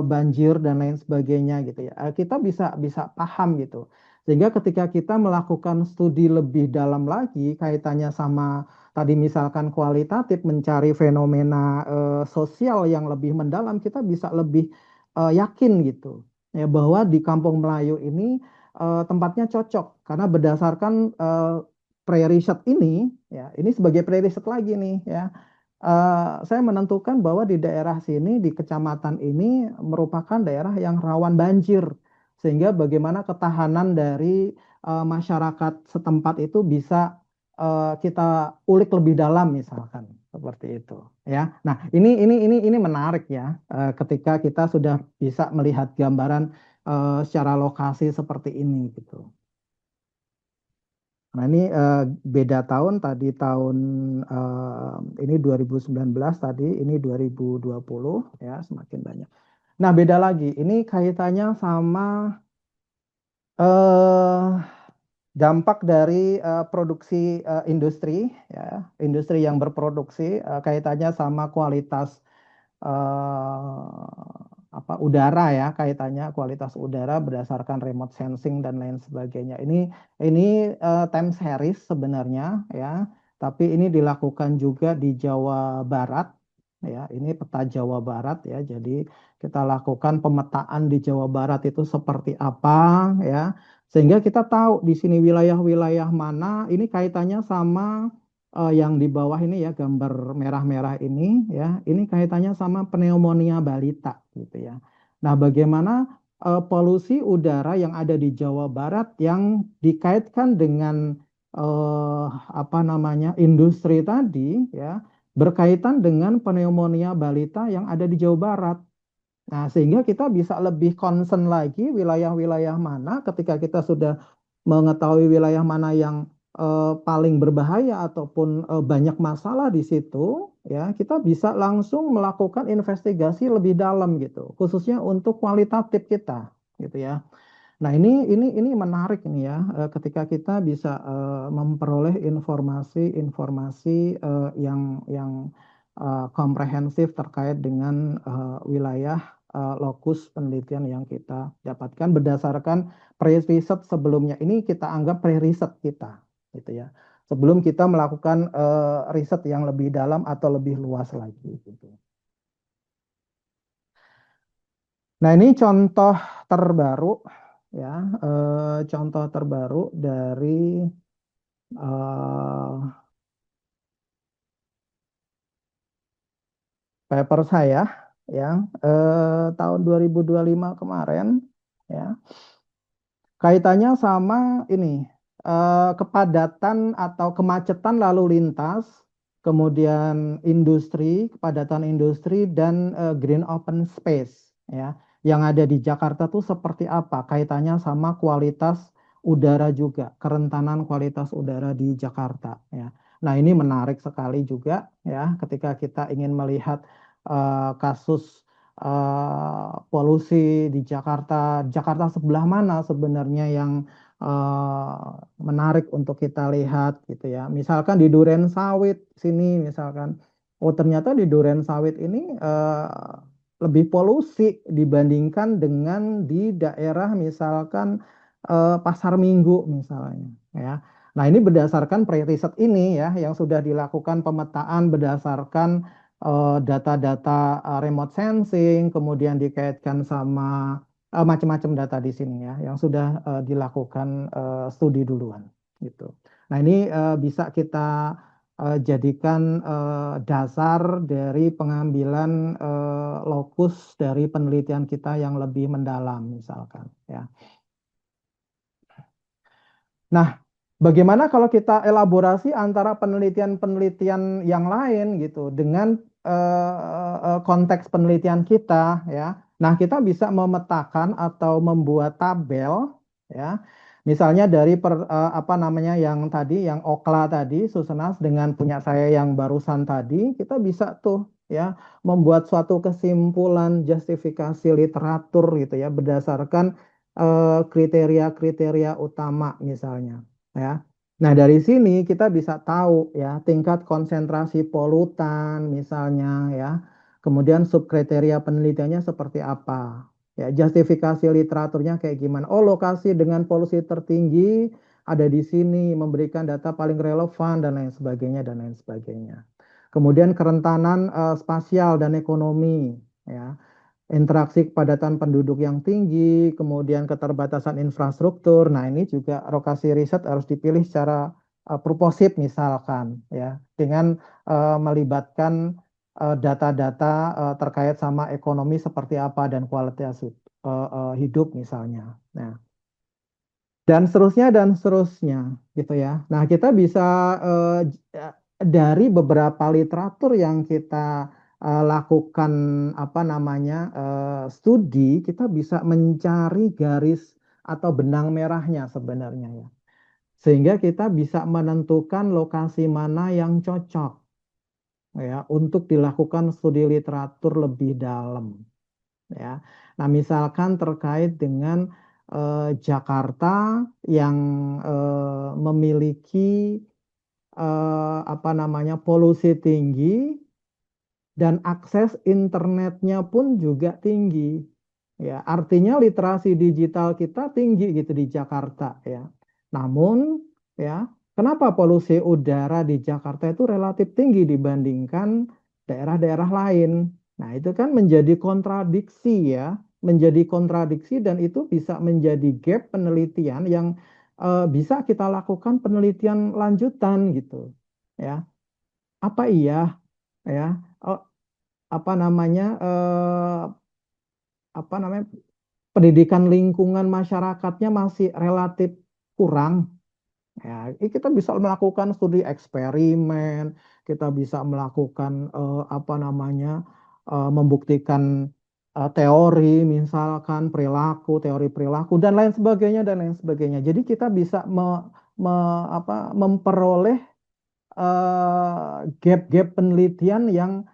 banjir dan lain sebagainya gitu ya. Kita bisa bisa paham gitu. Sehingga ketika kita melakukan studi lebih dalam lagi kaitannya sama tadi misalkan kualitatif mencari fenomena sosial yang lebih mendalam, kita bisa lebih yakin gitu ya bahwa di Kampung Melayu ini tempatnya cocok karena berdasarkan pre-riset ini ya, ini sebagai pre-riset lagi nih ya saya menentukan bahwa di daerah sini, di kecamatan ini merupakan daerah yang rawan banjir. Sehingga bagaimana ketahanan dari masyarakat setempat itu bisa kita ulik lebih dalam misalkan seperti itu ya. Nah, ini menarik ya ketika kita sudah bisa melihat gambaran secara lokasi seperti ini gitu. Nah, ini beda tahun tadi tahun ini 2019 tadi ini 2020 ya semakin banyak. Nah, beda lagi. Ini kaitannya sama eh dampak dari produksi industri ya, industri yang berproduksi kaitannya sama kualitas apa udara ya kaitannya kualitas udara berdasarkan remote sensing dan lain sebagainya. Ini time series sebenarnya ya, tapi ini dilakukan juga di Jawa Barat ya. Ini peta Jawa Barat ya. Jadi kita lakukan pemetaan di Jawa Barat itu seperti apa ya. Sehingga kita tahu di sini wilayah-wilayah mana ini kaitannya sama yang di bawah ini ya gambar merah-merah ini ya ini kaitannya sama pneumonia balita gitu ya. Nah, bagaimana polusi udara yang ada di Jawa Barat yang dikaitkan dengan eh, apa namanya industri tadi ya berkaitan dengan pneumonia balita yang ada di Jawa Barat. Nah, sehingga kita bisa lebih concern lagi wilayah-wilayah mana ketika kita sudah mengetahui wilayah mana yang paling berbahaya ataupun banyak masalah di situ, ya, kita bisa langsung melakukan investigasi lebih dalam gitu, khususnya untuk kualitatif kita, gitu ya. Nah, ini menarik nih ya, ketika kita bisa memperoleh informasi-informasi yang komprehensif terkait dengan wilayah lokus penelitian yang kita dapatkan berdasarkan pre-riset sebelumnya. Ini kita anggap pre-riset kita, gitu ya. Sebelum kita melakukan riset yang lebih dalam atau lebih luas lagi, gitu. Nah, ini contoh terbaru ya, contoh terbaru dari eh, paper saya yang tahun 2025 kemarin ya. Kaitannya sama ini, kepadatan atau kemacetan lalu lintas, kemudian industri, kepadatan industri, dan green open space, ya, yang ada di Jakarta tuh seperti apa? Kaitannya sama kualitas udara juga, kerentanan kualitas udara di Jakarta, ya. Nah, ini menarik sekali juga, ya, ketika kita ingin melihat kasus polusi di Jakarta. Jakarta sebelah mana sebenarnya yang menarik untuk kita lihat gitu ya. Misalkan di Duren Sawit sini misalkan, oh ternyata di Duren Sawit ini lebih polusi dibandingkan dengan di daerah misalkan Pasar Minggu misalnya ya. Nah, ini berdasarkan pre-riset ini ya yang sudah dilakukan pemetaan berdasarkan data-data remote sensing, kemudian dikaitkan sama macam-macam data di sini ya, yang sudah dilakukan studi duluan gitu. Nah, ini bisa kita jadikan dasar dari pengambilan lokus dari penelitian kita yang lebih mendalam misalkan ya. Nah, bagaimana kalau kita elaborasi antara penelitian-penelitian yang lain gitu dengan konteks penelitian kita ya. Nah, kita bisa memetakan atau membuat tabel ya. Misalnya dari apa namanya yang tadi yang OKLA tadi Susenas dengan punya saya yang barusan tadi, kita bisa tuh ya membuat suatu kesimpulan justifikasi literatur gitu ya berdasarkan kriteria-kriteria utama misalnya ya. Nah, dari sini kita bisa tahu ya tingkat konsentrasi polutan misalnya ya. Kemudian subkriteria penelitiannya seperti apa. Ya, justifikasi literaturnya kayak gimana. Oh, lokasi dengan polusi tertinggi ada di sini, memberikan data paling relevan dan lain sebagainya dan lain sebagainya. Kemudian kerentanan spasial dan ekonomi ya, interaksi kepadatan penduduk yang tinggi, kemudian keterbatasan infrastruktur. Nah, ini juga lokasi riset harus dipilih secara purposif misalkan ya, dengan melibatkan data-data terkait sama ekonomi seperti apa dan kualitas hidup misalnya. Nah, dan seterusnya gitu ya. Nah, kita bisa dari beberapa literatur yang kita lakukan apa namanya studi, kita bisa mencari garis atau benang merahnya sebenarnya ya. Sehingga kita bisa menentukan lokasi mana yang cocok ya untuk dilakukan studi literatur lebih dalam ya. Nah, misalkan terkait dengan Jakarta yang memiliki apa namanya polusi tinggi dan akses internetnya pun juga tinggi. Ya, artinya literasi digital kita tinggi gitu di Jakarta ya. Namun ya, kenapa polusi udara di Jakarta itu relatif tinggi dibandingkan daerah-daerah lain? Nah, itu kan menjadi kontradiksi ya, menjadi kontradiksi dan itu bisa menjadi gap penelitian yang bisa kita lakukan penelitian lanjutan gitu. Ya, apa iya ya? Oh, apa namanya apa namanya pendidikan lingkungan masyarakatnya masih relatif kurang Ya, kita bisa melakukan studi eksperimen, kita bisa melakukan apa namanya membuktikan teori, misalkan perilaku, teori perilaku dan lain sebagainya dan lain sebagainya. Jadi kita bisa memperoleh gap-gap penelitian yang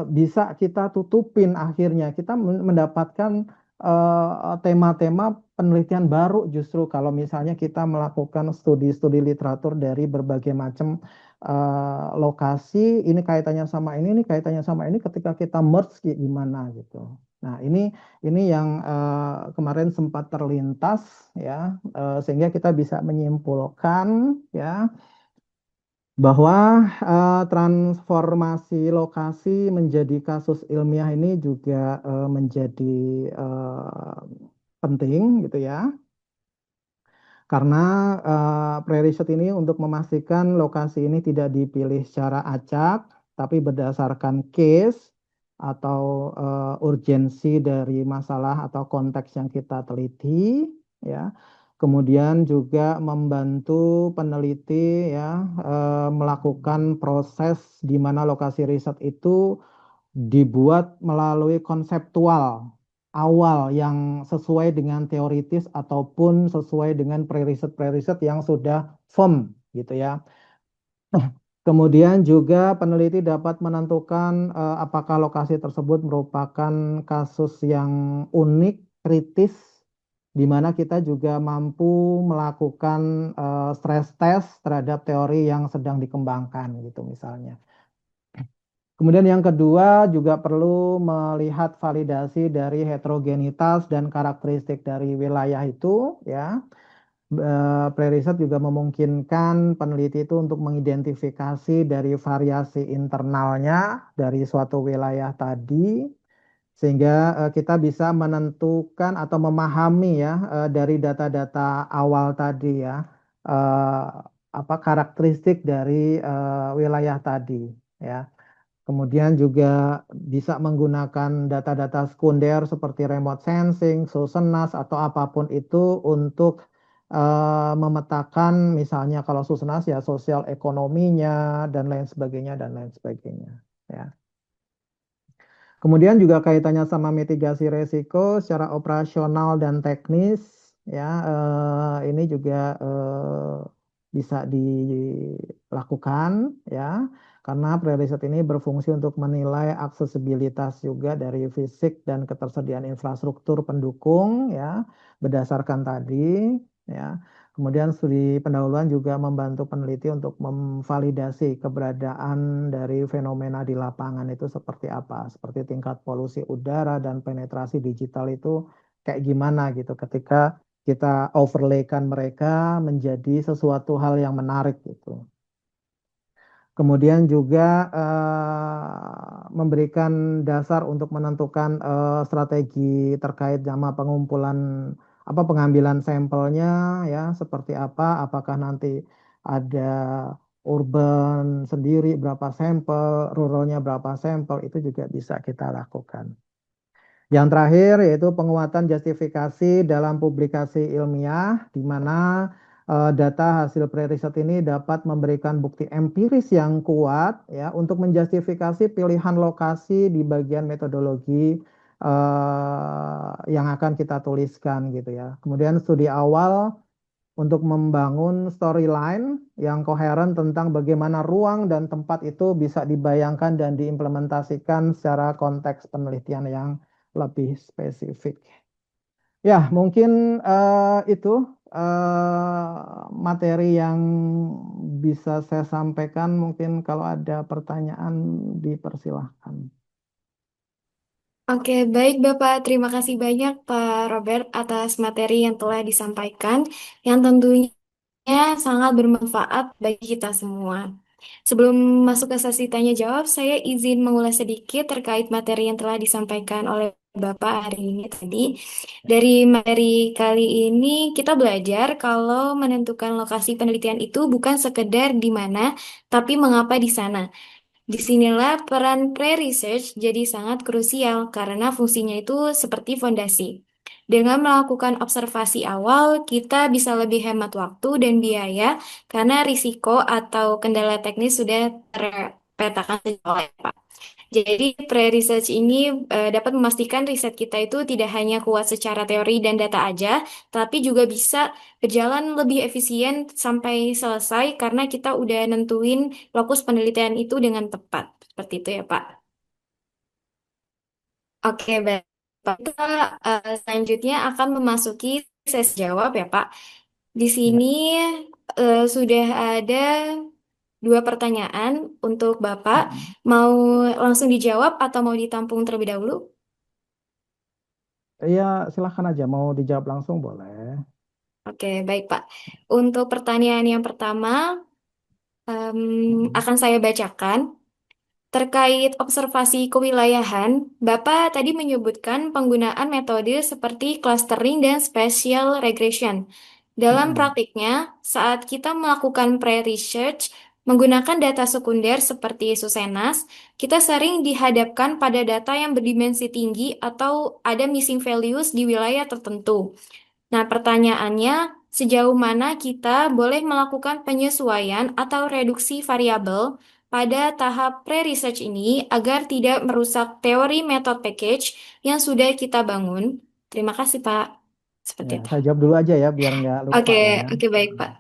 bisa kita tutupin akhirnya. Kita mendapatkan tema-tema penelitian baru justru kalau misalnya kita melakukan studi-studi literatur dari berbagai macam lokasi, ini kaitannya sama ini, ketika kita merge gimana gitu. Nah, ini yang kemarin sempat terlintas ya, sehingga kita bisa menyimpulkan ya bahwa transformasi lokasi menjadi kasus ilmiah ini juga menjadi penting gitu ya. Karena pre-riset ini untuk memastikan lokasi ini tidak dipilih secara acak, tapi berdasarkan case atau urgensi dari masalah atau konteks yang kita teliti, ya. Kemudian juga membantu peneliti ya melakukan proses di mana lokasi riset itu dibuat melalui konseptual awal yang sesuai dengan teoritis ataupun sesuai dengan pre-riset yang sudah firm gitu ya. Kemudian juga peneliti dapat menentukan apakah lokasi tersebut merupakan kasus yang unik, kritis, di mana kita juga mampu melakukan stress test terhadap teori yang sedang dikembangkan gitu misalnya. Kemudian yang kedua juga perlu melihat validasi dari heterogenitas dan karakteristik dari wilayah itu ya. Pre-riset juga memungkinkan peneliti itu untuk mengidentifikasi dari variasi internalnya dari suatu wilayah tadi sehingga kita bisa menentukan atau memahami ya dari data-data awal tadi ya eh, apa karakteristik dari wilayah tadi ya. Kemudian juga bisa menggunakan data-data sekunder seperti remote sensing, Susenas, atau apapun itu untuk memetakan misalnya kalau Susenas ya sosial ekonominya dan lain sebagainya dan lain sebagainya. Ya. Kemudian juga kaitannya sama mitigasi resiko secara operasional dan teknis, ya ini juga bisa dilakukan, ya, karena pre-riset ini berfungsi untuk menilai aksesibilitas juga dari fisik dan ketersediaan infrastruktur pendukung, ya, berdasarkan tadi, ya. Kemudian studi pendahuluan juga membantu peneliti untuk memvalidasi keberadaan dari fenomena di lapangan itu seperti apa, seperti tingkat polusi udara dan penetrasi digital itu kayak gimana gitu ketika kita overlaykan mereka menjadi sesuatu hal yang menarik gitu. Kemudian juga memberikan dasar untuk menentukan strategi terkait sama pengumpulan apa pengambilan sampelnya ya seperti apa, apakah nanti ada urban sendiri berapa sampel, ruralnya berapa sampel itu juga bisa kita lakukan. Yang terakhir yaitu penguatan justifikasi dalam publikasi ilmiah, di mana data hasil pre-riset ini dapat memberikan bukti empiris yang kuat ya untuk menjustifikasi pilihan lokasi di bagian metodologi yang akan kita tuliskan gitu ya. Kemudian studi awal untuk membangun storyline yang koheren tentang bagaimana ruang dan tempat itu bisa dibayangkan dan diimplementasikan secara konteks penelitian yang lebih spesifik. Ya, mungkin itu materi yang bisa saya sampaikan. Mungkin kalau ada pertanyaan dipersilahkan. Oke, baik Bapak. Terima kasih banyak Pak Robert atas materi yang telah disampaikan, yang tentunya sangat bermanfaat bagi kita semua. Sebelum masuk ke sesi tanya jawab, saya izin mengulas sedikit terkait materi yang telah disampaikan oleh Bapak hari ini tadi. Dari materi kali ini kita belajar kalau menentukan lokasi penelitian itu bukan sekedar di mana, tapi mengapa di sana. Disinilah peran pre-research jadi sangat krusial karena fungsinya itu seperti fondasi. Dengan melakukan observasi awal, kita bisa lebih hemat waktu dan biaya karena risiko atau kendala teknis sudah terpetakan sejak awal, ya, Pak. Jadi, pre-research ini dapat memastikan riset kita itu tidak hanya kuat secara teori dan data aja, tapi juga bisa berjalan lebih efisien sampai selesai karena kita udah nentuin lokus penelitian itu dengan tepat. Seperti itu ya, Pak. Oke, baik. Pak. Kita selanjutnya akan memasuki sesi jawab ya, Pak. Di Ya. sini sudah ada dua pertanyaan untuk Bapak. Mm-mm. Mau langsung dijawab atau mau ditampung terlebih dahulu? Iya, silahkan aja. Mau dijawab langsung boleh. Oke, baik Pak. Untuk pertanyaan yang pertama, Mm-mm. akan saya bacakan. Terkait observasi kewilayahan, Bapak tadi menyebutkan penggunaan metode seperti clustering dan spatial regression. Dalam Mm-mm. praktiknya, saat kita melakukan pre-research menggunakan data sekunder seperti Susenas, kita sering dihadapkan pada data yang berdimensi tinggi atau ada missing values di wilayah tertentu. Nah, pertanyaannya, sejauh mana kita boleh melakukan penyesuaian atau reduksi variabel pada tahap pre-research ini agar tidak merusak teori method package yang sudah kita bangun? Terima kasih, Pak. Seperti Ya, itu. saya jawab dulu aja ya, biar nggak lupa Oke, lah ya. oke baik, Pak.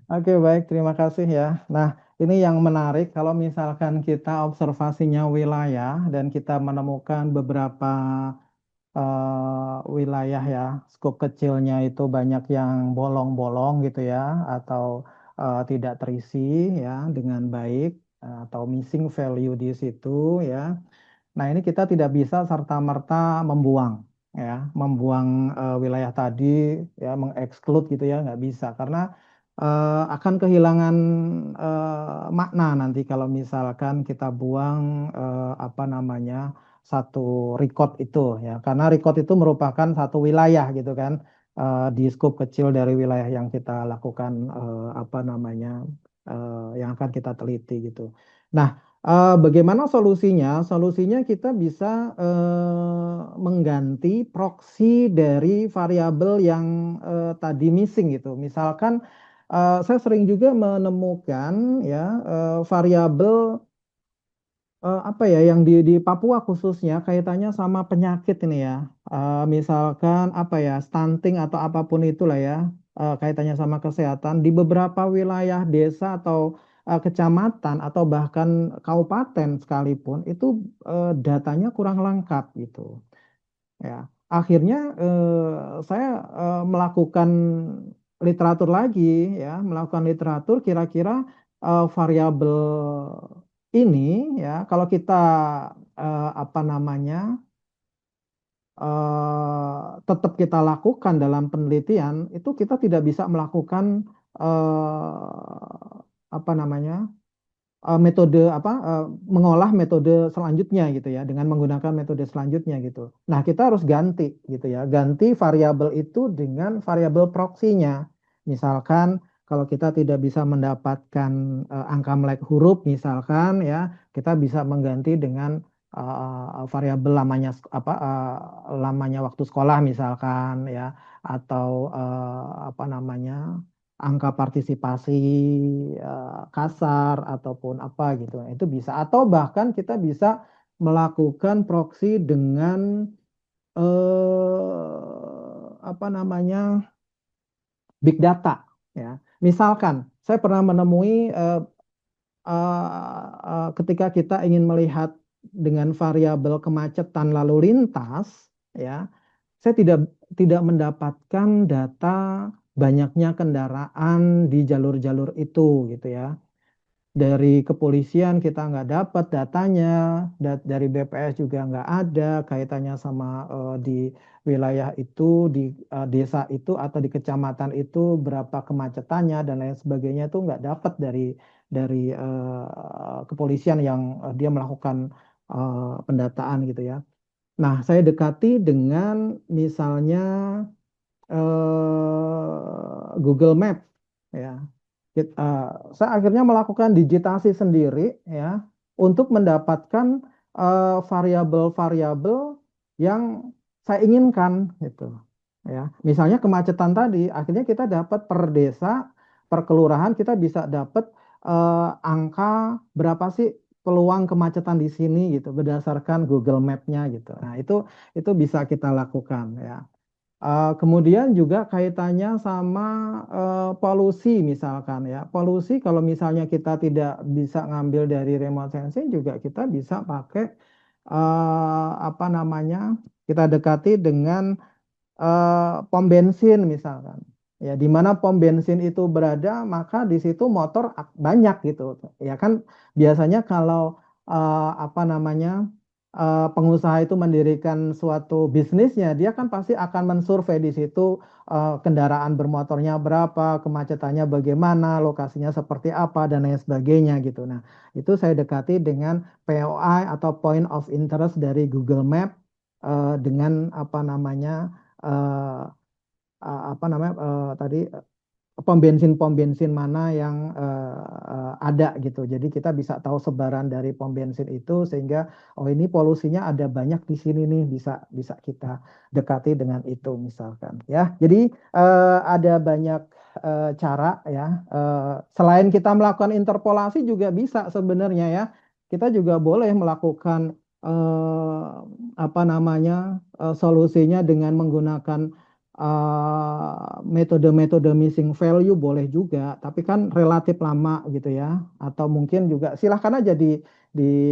Oke, baik. Terima kasih ya. Nah, ini yang menarik kalau misalkan kita observasinya wilayah dan kita menemukan beberapa wilayah ya, skop kecilnya itu banyak yang bolong-bolong gitu ya, atau tidak terisi ya dengan baik, atau missing value di situ ya. Nah, ini kita tidak bisa serta-merta membuang ya, membuang wilayah tadi ya, mengeksklud gitu ya, nggak bisa karena akan kehilangan makna nanti kalau misalkan kita buang apa namanya satu record itu ya, karena record itu merupakan satu wilayah gitu kan, di skop kecil dari wilayah yang kita lakukan apa namanya yang akan kita teliti gitu. Nah, bagaimana solusinya? Solusinya kita bisa mengganti proksi dari variabel yang tadi missing gitu. Misalkan saya sering juga menemukan ya variabel apa ya yang di Papua khususnya kaitannya sama penyakit ini ya. Misalkan apa ya stunting atau apapun itulah ya, kaitannya sama kesehatan di beberapa wilayah desa atau kecamatan atau bahkan kabupaten sekalipun itu datanya kurang lengkap gitu ya. Akhirnya saya melakukan literatur lagi ya, melakukan literatur kira-kira variabel ini ya kalau kita apa namanya tetap kita lakukan dalam penelitian itu kita tidak bisa melakukan apa namanya metode apa mengolah metode selanjutnya gitu ya dengan menggunakan metode selanjutnya gitu. Nah, kita harus ganti gitu ya. Ganti variabel itu dengan variabel proksinya. Misalkan kalau kita tidak bisa mendapatkan angka melek huruf misalkan ya, kita bisa mengganti dengan variabel lamanya apa lamanya waktu sekolah misalkan ya atau apa namanya angka partisipasi kasar ataupun apa gitu. Itu bisa. Atau bahkan kita bisa melakukan proksi dengan apa namanya big data. Ya, misalkan saya pernah menemui ketika kita ingin melihat dengan variabel kemacetan lalu lintas, ya, saya tidak mendapatkan data banyaknya kendaraan di jalur-jalur itu gitu ya. Dari kepolisian kita nggak dapat datanya, dari BPS juga nggak ada kaitannya sama di wilayah itu, di desa itu atau di kecamatan itu berapa kemacetannya dan lain sebagainya itu nggak dapat dari kepolisian yang dia melakukan pendataan gitu ya. Nah, saya dekati dengan misalnya Google Map ya. Saya akhirnya melakukan digitasi sendiri ya untuk mendapatkan variabel-variabel yang saya inginkan gitu. ya. Misalnya kemacetan tadi, akhirnya kita dapat per desa, per kelurahan kita bisa dapat angka berapa sih peluang kemacetan di sini gitu berdasarkan Google Map-nya gitu. Nah, itu bisa kita lakukan ya. Kemudian juga kaitannya sama polusi misalkan ya. Polusi kalau misalnya kita tidak bisa ngambil dari remote sensing juga kita bisa pakai apa namanya? Kita dekati dengan pom bensin misalkan. Ya, di mana pom bensin itu berada, maka di situ motor banyak gitu. Ya kan biasanya kalau apa namanya pengusaha itu mendirikan suatu bisnisnya, dia kan pasti akan mensurvei di situ kendaraan bermotornya berapa, kemacetannya bagaimana, lokasinya seperti apa dan lain sebagainya gitu. Nah, itu saya dekati dengan POI atau Point of Interest dari Google Map dengan apa namanya eh, apa namanya tadi pom bensin mana yang ada gitu. Jadi kita bisa tahu sebaran dari pom bensin itu sehingga oh ini polusinya ada banyak di sini nih bisa bisa kita dekati dengan itu misalkan ya. Jadi ada banyak cara ya. Selain kita melakukan interpolasi juga bisa sebenarnya ya. Kita juga boleh melakukan apa namanya solusinya dengan menggunakan metode-metode missing value boleh juga, tapi kan relatif lama gitu ya. Atau mungkin juga silahkan aja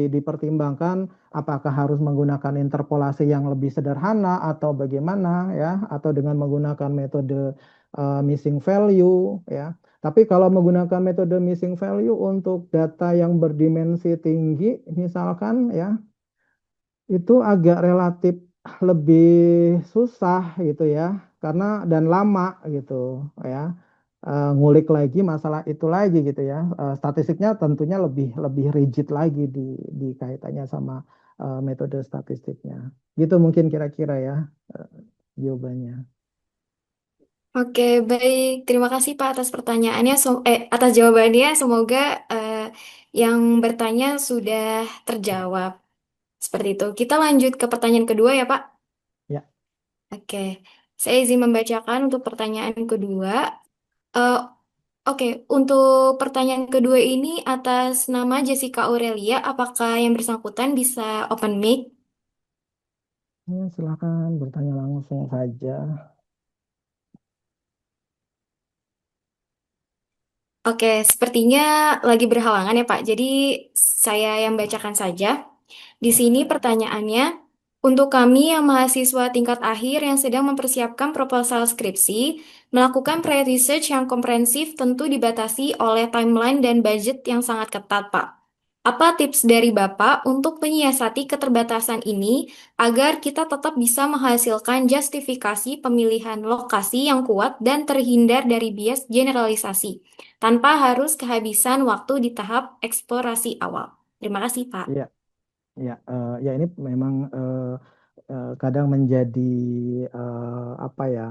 dipertimbangkan apakah harus menggunakan interpolasi yang lebih sederhana atau bagaimana ya, atau dengan menggunakan metode missing value ya. Tapi kalau menggunakan metode missing value untuk data yang berdimensi tinggi, misalkan ya, itu agak relatif lebih susah gitu ya karena dan lama gitu ya. Ngulik lagi masalah itu lagi gitu ya. Statistiknya tentunya lebih lebih rigid lagi di kaitannya sama metode statistiknya gitu mungkin kira-kira ya eh, jawabannya. Oke, baik. Terima kasih Pak atas pertanyaannya, atas jawabannya. Semoga yang bertanya sudah terjawab. Seperti itu. Kita lanjut ke pertanyaan kedua ya, Pak. Ya, Oke, saya izin membacakan untuk pertanyaan kedua. Eh, oke, untuk pertanyaan kedua ini atas nama Jessica Aurelia, apakah yang bersangkutan bisa open mic? silakan bertanya langsung saja. Oke, sepertinya lagi berhalangan ya, Pak. Jadi saya yang bacakan saja. Di sini pertanyaannya, untuk kami yang mahasiswa tingkat akhir yang sedang mempersiapkan proposal skripsi, melakukan pre-research yang komprehensif tentu dibatasi oleh timeline dan budget yang sangat ketat, Pak. Apa tips dari Bapak untuk menyiasati keterbatasan ini agar kita tetap bisa menghasilkan justifikasi pemilihan lokasi yang kuat dan terhindar dari bias generalisasi, tanpa harus kehabisan waktu di tahap eksplorasi awal? Terima kasih, Pak. Ya, ya, ya ini memang kadang menjadi apa ya?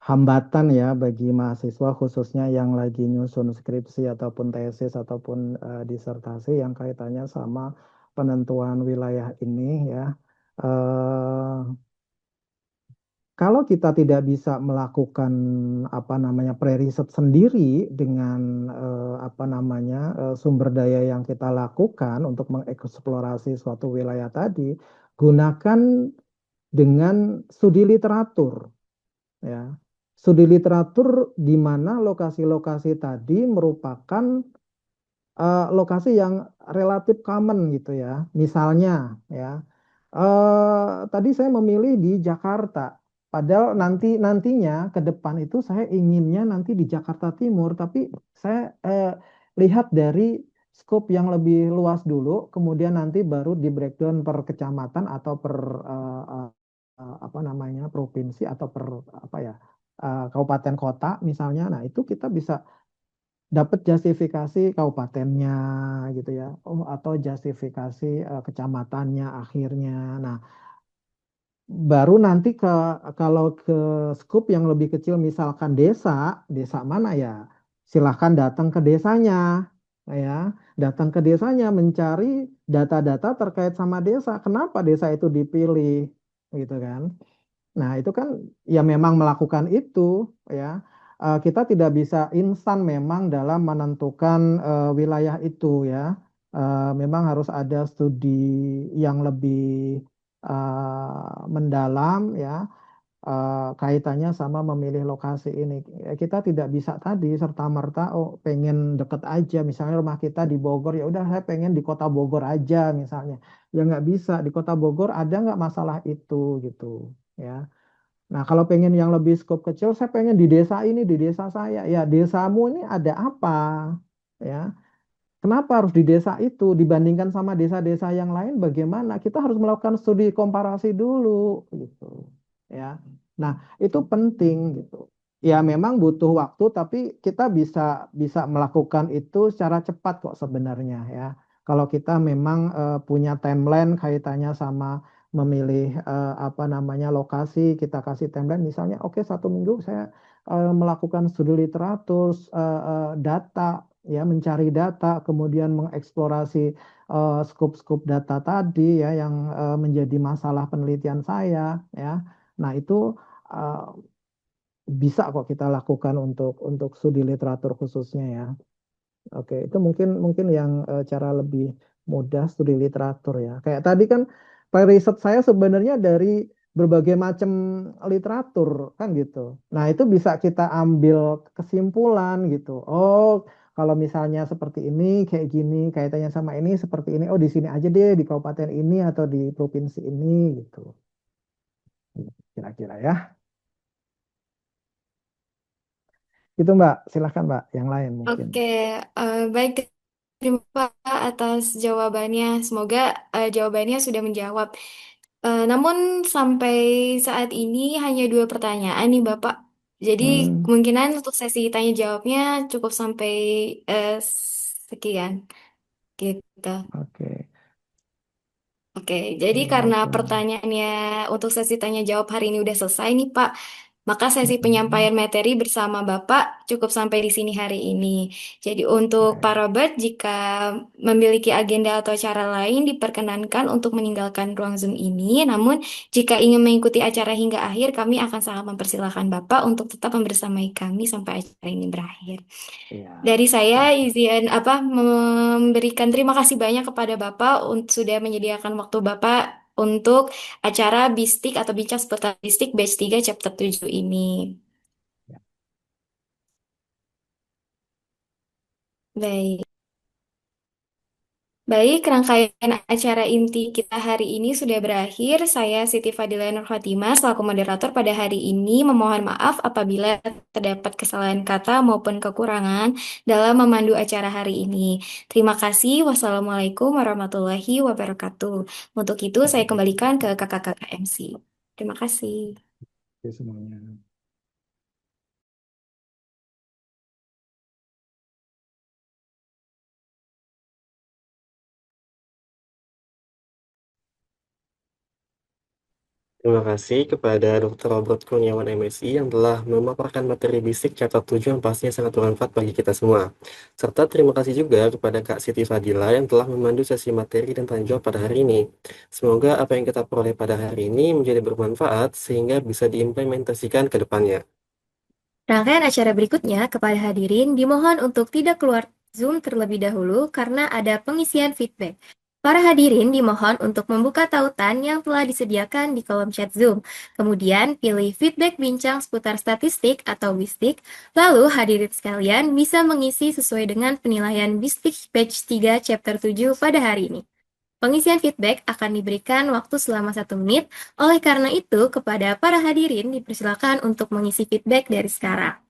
Hambatan ya bagi mahasiswa khususnya yang lagi nyusun skripsi ataupun tesis ataupun disertasi yang kaitannya sama penentuan wilayah ini ya. Eh, Kalau kita tidak bisa melakukan apa namanya pre-riset sendiri dengan apa namanya sumber daya yang kita lakukan untuk mengeksplorasi suatu wilayah tadi, gunakan dengan studi literatur ya. Studi literatur di mana lokasi-lokasi tadi merupakan lokasi yang relatif common gitu ya. Misalnya ya, tadi saya memilih di Jakarta. Padahal nantinya ke depan itu saya inginnya nanti di Jakarta Timur, tapi saya lihat dari skop yang lebih luas dulu, kemudian nanti baru di breakdown per kecamatan atau per apa namanya provinsi atau per apa ya kabupaten kota misalnya. Nah itu kita bisa dapat justifikasi kabupatennya gitu ya, oh atau justifikasi kecamatannya akhirnya. Nah baru nanti kalau ke skup yang lebih kecil misalkan desa, desa mana ya? Silahkan datang ke desanya, ya, datang ke desanya mencari data-data terkait sama desa. Kenapa desa itu dipilih, gitu kan? Nah, itu kan ya memang melakukan itu ya. Kita tidak bisa instan memang dalam menentukan wilayah itu ya. Memang harus ada studi yang lebih mendalam ya, kaitannya sama memilih lokasi ini. Kita tidak bisa tadi serta-merta oh pengen deket aja, misalnya rumah kita di Bogor, ya udah saya pengen di kota Bogor aja misalnya. Ya nggak bisa, di kota Bogor ada nggak masalah itu gitu ya. Nah, kalau pengen yang lebih skop kecil, saya pengen di desa ini, di desa saya. Ya, desamu ini ada apa? Ya, kenapa harus di desa itu dibandingkan sama desa-desa yang lain? Bagaimana? Kita harus melakukan studi komparasi dulu, gitu. Ya, nah itu penting gitu. Ya, memang butuh waktu, tapi kita bisa bisa melakukan itu secara cepat kok sebenarnya ya. Kalau kita memang punya timeline kaitannya sama memilih apa namanya lokasi, kita kasih timeline. Misalnya, oke 1 minggu saya melakukan studi literatur, data ya, mencari data, kemudian mengeksplorasi skop-skop data tadi ya yang menjadi masalah penelitian saya ya. Nah, itu uh, bisa kok kita lakukan untuk studi literatur khususnya ya. Oke, itu mungkin mungkin yang cara lebih mudah studi literatur ya. Kayak tadi kan riset saya sebenarnya dari berbagai macam literatur kan gitu. Nah, itu bisa kita ambil kesimpulan gitu. Oh, kalau misalnya seperti ini kayak gini, kaitannya sama ini seperti ini. Oh, di sini aja deh di kabupaten ini atau di provinsi ini gitu. Kira-kira ya. Itu Mbak, silahkan Mbak, yang lain mungkin. Oke, baik. Terima Pak atas jawabannya. Semoga jawabannya sudah menjawab. Namun sampai saat ini hanya 2 pertanyaan nih Bapak. Jadi Hmm, kemungkinan untuk sesi tanya jawabnya cukup sampai eh, sekian gitu. oke. Oke, jadi karena Silakan. pertanyaannya untuk sesi tanya jawab hari ini udah selesai nih Pak, maka sesi Hmm, penyampaian materi bersama Bapak cukup sampai di sini hari ini. Jadi untuk Pak baik. Robert, jika memiliki agenda atau cara lain diperkenankan untuk meninggalkan ruang Zoom ini. Namun jika ingin mengikuti acara hingga akhir, kami akan sangat mempersilahkan Bapak untuk tetap membersamai kami sampai acara ini berakhir. Iya, Dari saya silakan. izin apa memberikan terima kasih banyak kepada Bapak untuk sudah menyediakan waktu Bapak untuk acara Bistik atau Bincang Seputar Bistik Batch 3 Chapter 7 ini. Baik. Baik, rangkaian acara inti kita hari ini sudah berakhir. Saya Siti Fadila Nur Fatimah selaku moderator pada hari ini memohon maaf apabila terdapat kesalahan kata maupun kekurangan dalam memandu acara hari ini. Terima kasih. Wassalamualaikum warahmatullahi wabarakatuh. Untuk itu saya kembalikan ke kakak-kakak MC. Terima kasih. Oke semuanya. Terima kasih kepada Dr. Robert Kurniawan MSI yang telah memaparkan materi bisik chapter 7 yang pastinya sangat bermanfaat bagi kita semua. Serta terima kasih juga kepada Kak Siti Fadila yang telah memandu sesi materi dan tanya jawab pada hari ini. Semoga apa yang kita peroleh pada hari ini menjadi bermanfaat sehingga bisa diimplementasikan ke depannya. Rangkaian acara berikutnya kepada hadirin dimohon untuk tidak keluar Zoom terlebih dahulu karena ada pengisian feedback. Para hadirin dimohon untuk membuka tautan yang telah disediakan di kolom chat Zoom. Kemudian pilih feedback bincang seputar statistik atau BISTIK, lalu hadirin sekalian bisa mengisi sesuai dengan penilaian BISTIK Batch 3 Chapter 7 pada hari ini. Pengisian feedback akan diberikan waktu selama 1 menit, oleh karena itu kepada para hadirin dipersilakan untuk mengisi feedback dari sekarang.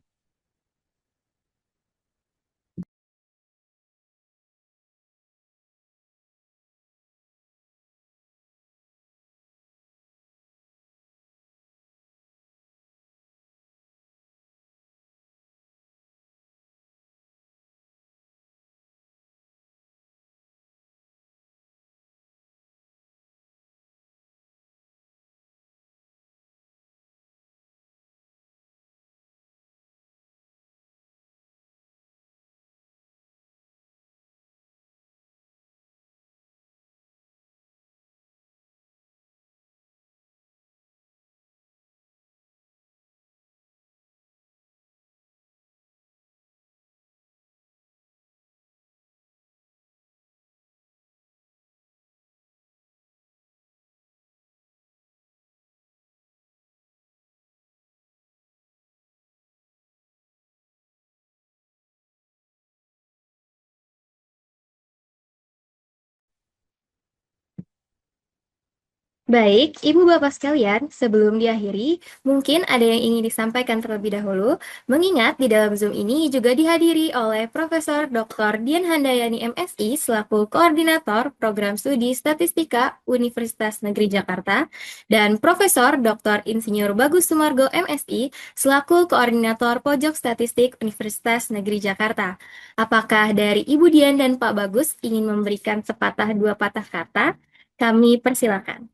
Baik, Ibu Bapak sekalian, sebelum diakhiri, mungkin ada yang ingin disampaikan terlebih dahulu, mengingat di dalam Zoom ini juga dihadiri oleh Profesor Dr. Dian Handayani MSI selaku Koordinator Program Studi Statistika Universitas Negeri Jakarta dan Profesor Dr. Insinyur Bagus Sumargo MSI selaku Koordinator Pojok Statistik Universitas Negeri Jakarta. Apakah dari Ibu Dian dan Pak Bagus ingin memberikan sepatah dua patah kata? Kami persilakan.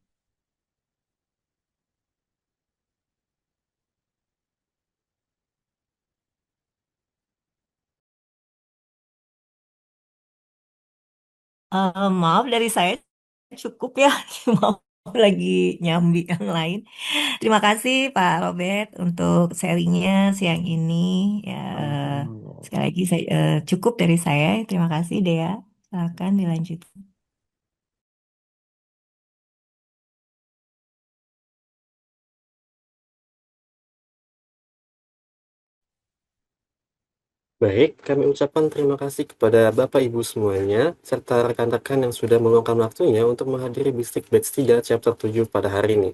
Maaf dari saya cukup ya, mau lagi nyambi yang lain. Terima kasih Pak Robert untuk sharingnya siang ini. Ya, sekali lagi cukup dari saya. Terima kasih Dea. Silakan dilanjut. Baik, kami ucapkan terima kasih kepada Bapak Ibu semuanya, serta rekan-rekan yang sudah meluangkan waktunya untuk menghadiri Bistik Batch 3 Chapter 7 pada hari ini.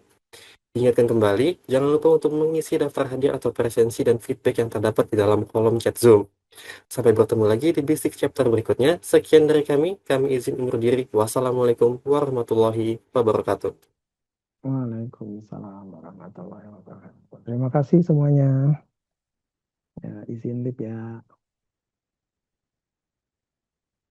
Ingatkan kembali, jangan lupa untuk mengisi daftar hadiah atau presensi dan feedback yang terdapat di dalam kolom chat Zoom. Sampai bertemu lagi di Bistik Chapter berikutnya. Sekian dari kami izin undur diri. Wassalamualaikum warahmatullahi wabarakatuh. Waalaikumsalam warahmatullahi wabarakatuh. Terima kasih semuanya. Ya, izin lip ya.